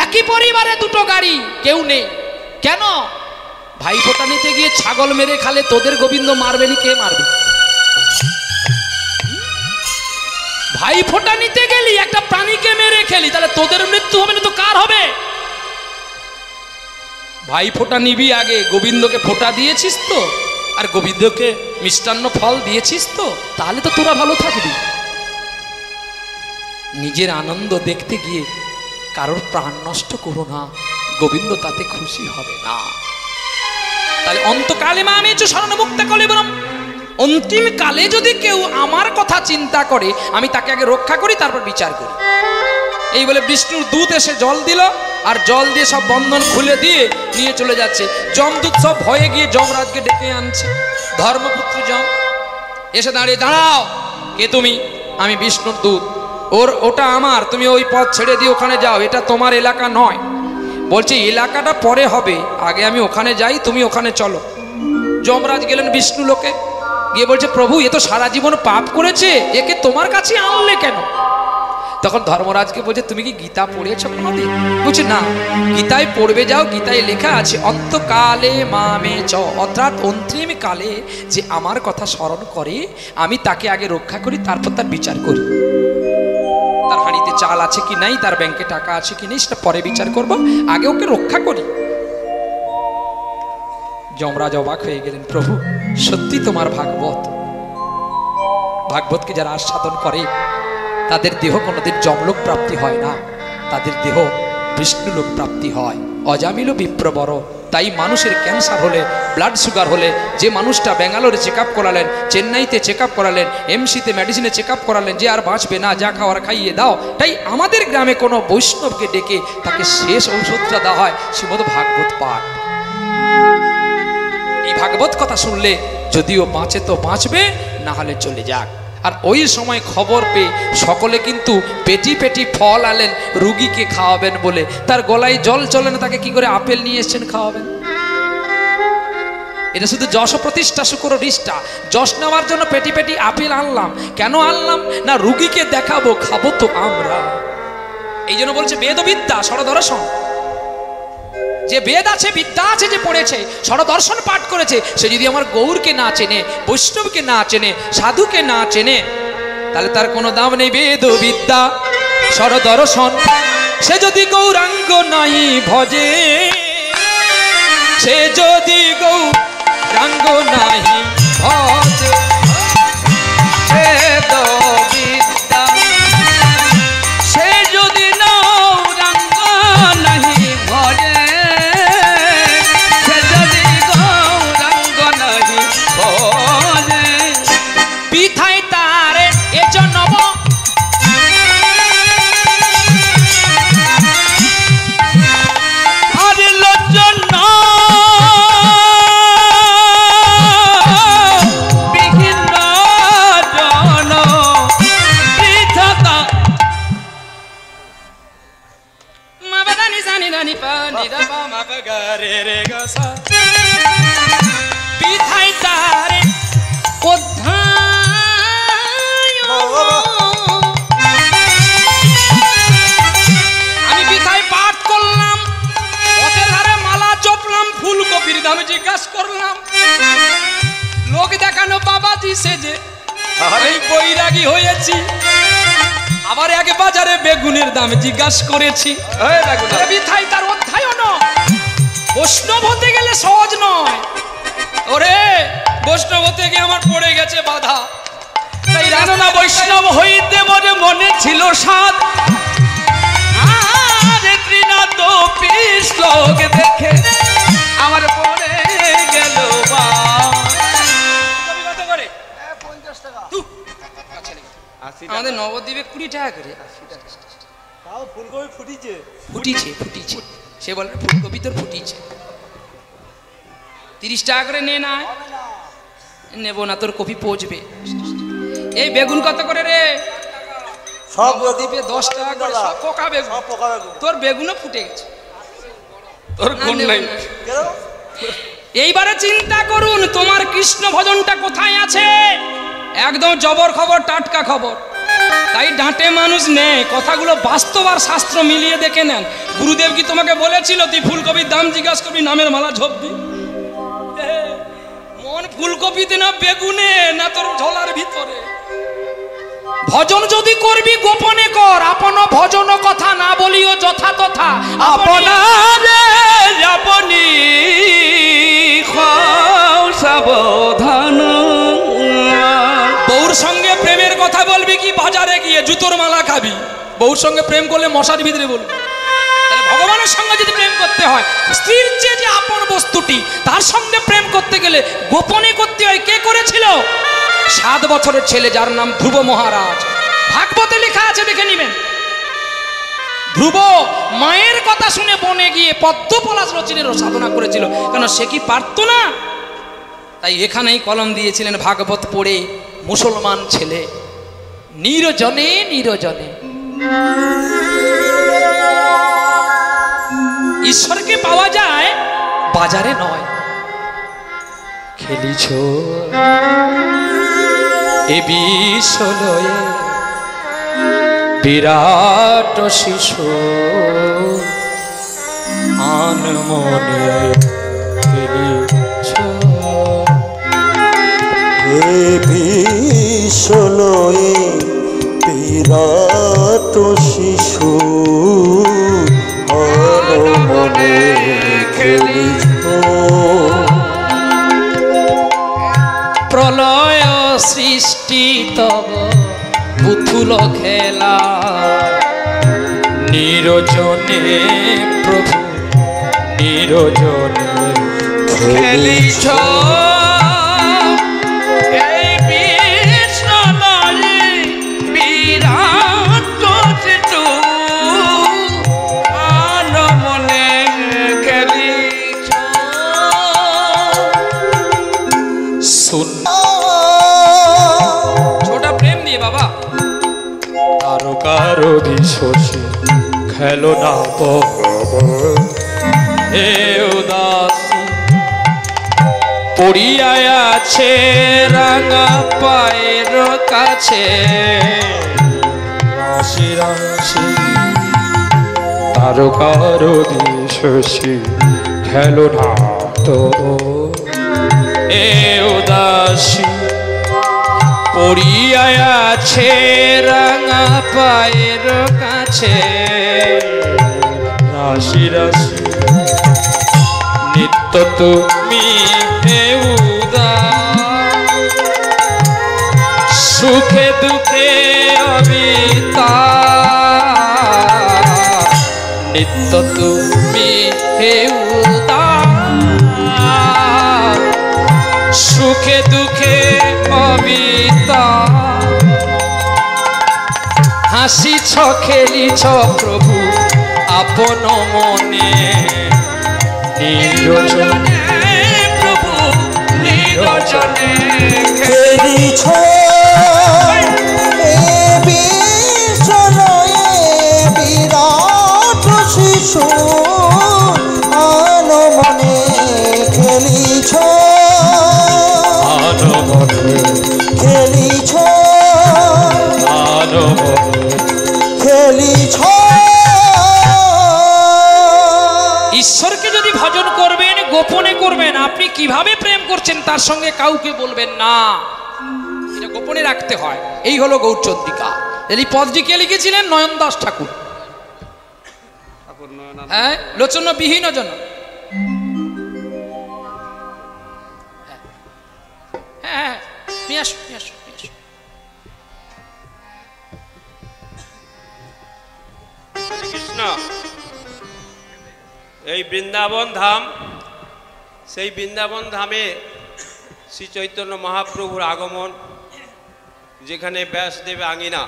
একই পরিবারে দুটো গাড়ি, কেউ নেই। কেন? ভাই ফোঁটা নিতে গিয়ে ছাগল মেরে খালে তোদের গোবিন্দ মারবেনি, কে মারবে? ভাই ফোঁটা নিতে গেলি একটা প্রাণীকে মেরে খেলি, তাহলে তোদের মৃত্যু হবে না তো কার হবে? ভাই ফোঁটা নিবি আগে, গোবিন্দকে ফোঁটা দিয়েছিস তো, আর গোবিন্দকে মিষ্টান্ন ফল দিয়েছিস তো, তাহলে তো তোরা ভালো থাকবি। নিজের আনন্দ দেখতে গিয়ে কারোর প্রাণ নষ্ট করো না, গোবিন্দ তাতে খুশি হবে না। তাহলে অন্তকালে মা আমি শরণ মুক্ত কলিবরম, অন্তিম কালে যদি কেউ আমার কথা চিন্তা করে, আমি তাকে আগে রক্ষা করি, তারপর বিচার করি। এই বলে বিষ্ণুর দূত এসে জল দিল, আর জল দিয়ে সব বন্ধন খুলে দিয়ে নিয়ে চলে যাচ্ছে। যমদূত সব ভয়ে গিয়ে যমরাজকে ডেকে আনছে। ধর্মপুত্র যম এসে দাঁড়িয়ে, দাঁড়াও, কে তুমি? আমি বিষ্ণুর দূত। ওটা আমার, তুমি ওই পথ ছেড়ে দিয়ে ওখানে যাও, এটা তোমার এলাকা নয়। বলছে এলাকাটা পরে হবে, আগে আমি ওখানে যাই, তুমি ওখানে চলো। যমরাজ গেলেন বিষ্ণু লোকে, গিয়ে বলছে প্রভু এ তো সারা জীবন পাপ করেছে, একে তোমার কাছে আনলে কেন? তখন ধর্মরাজকে বলছে তুমি কি গীতা পড়েছো কোনোদিন? বলছে না। গীতায় পড়বে যাও, গীতায় লেখা আছে অন্তকালে মামে চ, অর্থাৎ অন্তিম কালে যে আমার কথা স্মরণ করে, আমি তাকে আগে রক্ষা করি, তারপর তার বিচার করি। তার হাঁড়িতে চাল আছে কি নাই, তার ব্যাংকে টাকা আছে কি নেই, সেটা পরে বিচার করব, আগে ওকে রক্ষা করি। যমরাজ অবাক হয়ে গেলেন, প্রভু সত্যি তোমার ভাগবত, ভাগবতকে যারা আস্বাদন করে তাদের দেহ কোনোদিন যমলোক প্রাপ্তি হয় না, তাদের দেহ বিষ্ণুলোক প্রাপ্তি হয়। অজামিল বিপ্রবর। তাই মানুষের ক্যান্সার হলে, ব্লাড সুগার হলে, যে মানুষটা ব্যাঙ্গালোরে চেক আপ করালেন, চেন্নাইতে চেক আপ করালেন, এমসিতে মেডিসিনে চেক আপ করালেন, যে আর বাঁচবে না, যা খাওয়ার খাইয়ে দাও। তাই আমাদের গ্রামে কোনো বৈষ্ণবকে ডেকে তাকে শেষ ঔষধটা দেওয়া হয় শ্রীমদ ভাগবত পাঠ। এই ভাগবত কথা শুনলে যদিও বাঁচে তো বাঁচবে, না হলে চলে যাক। আর ওই সময় খবর পেয়ে সকলে কিন্তু পেটি পেটি ফল আনলেন রুগীকে খাওয়াবেন বলে। তার গলায় জল চলে না, তাকে কি করে আপেল নিয়ে এসছেন খাওয়াবেন? এটা শুধু যশ প্রতিষ্ঠা শুকর রিষ্টা, যশ নেওয়ার জন্য পেটি পেটি আপেল আনলাম। কেন আনলাম? না রুগীকে দেখাবো, খাবো তো আমরা। এই জন্য বলছে বেদবিদ্যা সরদর্শন, যে বেদ আছে, বিদ্যা আছে, যে পড়েছে, ষড়দর্শন পাঠ করেছে, সে যদি আমার গৌরকে না চেনে, বৈষ্ণবকে না চেনে, সাধুকে না চেনে, তাহলে তার কোনো দাম নেই। বেদ বিদ্যা ষড়দর্শন, সে যদি গৌরাঙ্গ নাই ভজে, সে যদি গৌরাঙ্গ নাই ভজে, বেদ বিদ্যা
সে যদি গৌরাঙ্গ নাহি ভজে, সে যদি গৌরাঙ্গ নাহি ভজে,
বিথাই তারে এ জন্ম
আরে লজ্জন বিহীন জন পৃথকা
মা বাদানি জানি দানি পা নি দা পা মা পা গা রে রে গা সা, বিথাই তারে অধ্যায়। আমি বিথায় পাঠ করলাম, পথের ধারে মালা জপলাম, ফুলকপির দাম জিজ্ঞাসা করলাম, লোক দেখানো বাবাজি সেজে এই বৈরাগী হয়েছি। আবার এক বাজারে বেগুনের দাম জিজ্ঞাসা করেছি, বিথায় তার অধ্যায়ন। বৈষ্ণব হতে গেলে সহজ নয় ওরে, বৈষ্ণব হতে গিয়ে আমার পড়ে গেছে বাধা। তাই
কেননা বৈষ্ণব হইতে বলে মনে ছিল সাধ, আরে ত্রিনাথ শ্লোক দেখে আমার পড়ে গেল বা।
আমাদের নবদ্বীপে 20 টাকা করে
ফুলকপি ফুটিছে।
ফুটিছে, ফুটিছে, সে বলে ফুলকপি তোর ফুটিছে। 30 টাকা করে নে না, নেব না, তোর কপি পচবে। এই বেগুন কত করে রে?
সব
দ্বীপে 10 টাকা করে, সব পোকা বেগুন।
সব পোকা বেগুন।
তোর বেগুনও ফুটে গেছে,
তোর গুণ
নেব
নাই।
না।
কেন?
এইবারে চিন্তা করুন তোমার কৃষ্ণ ভজনটা কোথায় আছে। একদম জবর খবর, টাটকা খবর। তাই ডাঁটে মানুষ নেই, কথাগুলো বাস্তব আর শাস্ত্র মিলিয়ে দেখে নেন। গুরুদেব কি তোমাকে বলেছিল তুই ফুলকপির দাম জিজ্ঞাসা করবি, নামের মালা ঝোপবি? মন ফুলকপিতে না বেগুনে, না তোর ঝোলার ভিতরে। ভজন যদি করবি গোপনে কর, আপন ভজন কথা না বলিও যথা তথা।
আপনারে আপনি সাবধান।
বউর সঙ্গে প্রেমের কথা বলবি কি বাজারে গিয়ে জুতোর মালা খাবি? বউর সঙ্গে প্রেম করলে মশার ভিতরে বলবি। তাহলে ভগবানের সঙ্গে যদি প্রেম করতে হয়, স্ত্রীর যে আপন বস্তুটি তার সঙ্গে প্রেম করতে গেলে গোপনে করতে হয়। কে করেছিল? 7 বছরের ছেলে যার নাম ধ্রুব মহারাজ। ভাগবতে লেখা আছে, দেখে নিবেন। ধ্রুব মায়ের কথা শুনে বনে গিয়ে পদ্মপলাশ রচনের সাধনা করেছিল। কেন সে কি পারত না? তাই এখানেই কলম দিয়েছিলেন ভাগবত পড়ে মুসলমান ছেলে, নিরজনে নিরজনে। ঈশ্বরকে পাওয়া যায় বাজারে নয়। খেলিছ এ বিশ্বলয়ে বিরাট শিশু, আন মনে খেলিছ
এ বিশ্বলয়ে বিরাট শিশু, মনে খেলিছ।
প্রলয় সৃষ্টি তব পুতুল খেলা, নিরজনে প্রভু নিরজনে
খেলিছ এই বিশ্বলয়ে বিরাট শিশু, আন মনে খেলিছ।
শুন ছোটা প্রেম দিয়ে বাবা। কারো কারো বিশ্বসে খেলো না হে উদাসী, পড়িয়ায় আছে রাঙা পায়ের কাছে, রাশি রাশি
কারো কারো দিশসী খেলো না তো
এ উদাসী পড়িয়া আছে রাঙা পায়ের কাছে
রাশি রাশি
নিত্য তুমি হে উদাস সুখে দুঃখে অবিতা নিত্য তুমি হে উদাস সুখে দুঃখে অবিতা হাসিছ খেলিছ প্রভু আপন মনে নিরজনে প্রভু নিরজনে
খেলিছ এ বিশ্বলয়ে বিরাট শিশু আনমনে খেলিছ
আনমনে
খেলিছ
আনমনে
খেলিছ।
ঈশ্বরকে যদি ভজন করবেন গোপনে করবেন, আপনি কিভাবে প্রেম করছেন তার সঙ্গে কাউকে বলবেন না, এটা গোপনে রাখতে হয়। এই হলো গৌরচন্দ্রিকা। এই পদটি কে লিখেছিলেন? নয়ন দাস ঠাকুর। হ্যাঁ, লোচন বিহীন জন। হ্যাঁ, নিয়ে আসো নিয়ে আসো নিয়ে আসো।
কৃষ্ণ, এই বৃন্দাবন ধাম, সেই বৃন্দাবন ধামে শ্রী চৈতন্য মহাপ্রভুর আগমন, যেখানে ব্যাসদেব আঙিনা,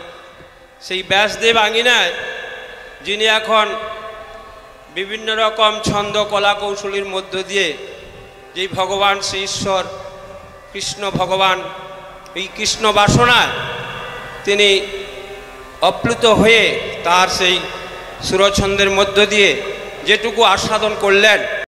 সেই ব্যাসদেব আঙিনায় যিনি এখন বিভিন্ন রকম ছন্দ কলা কৌশলীর মধ্য দিয়ে যেই ভগবান শ্রী ঈশ্বর কৃষ্ণ ভগবান এই কৃষ্ণ বাসনায় তিনি অপ্লুত হয়ে তার সেই সুরছন্দের মধ্য দিয়ে যেটুকু আস্বাদন করলেন,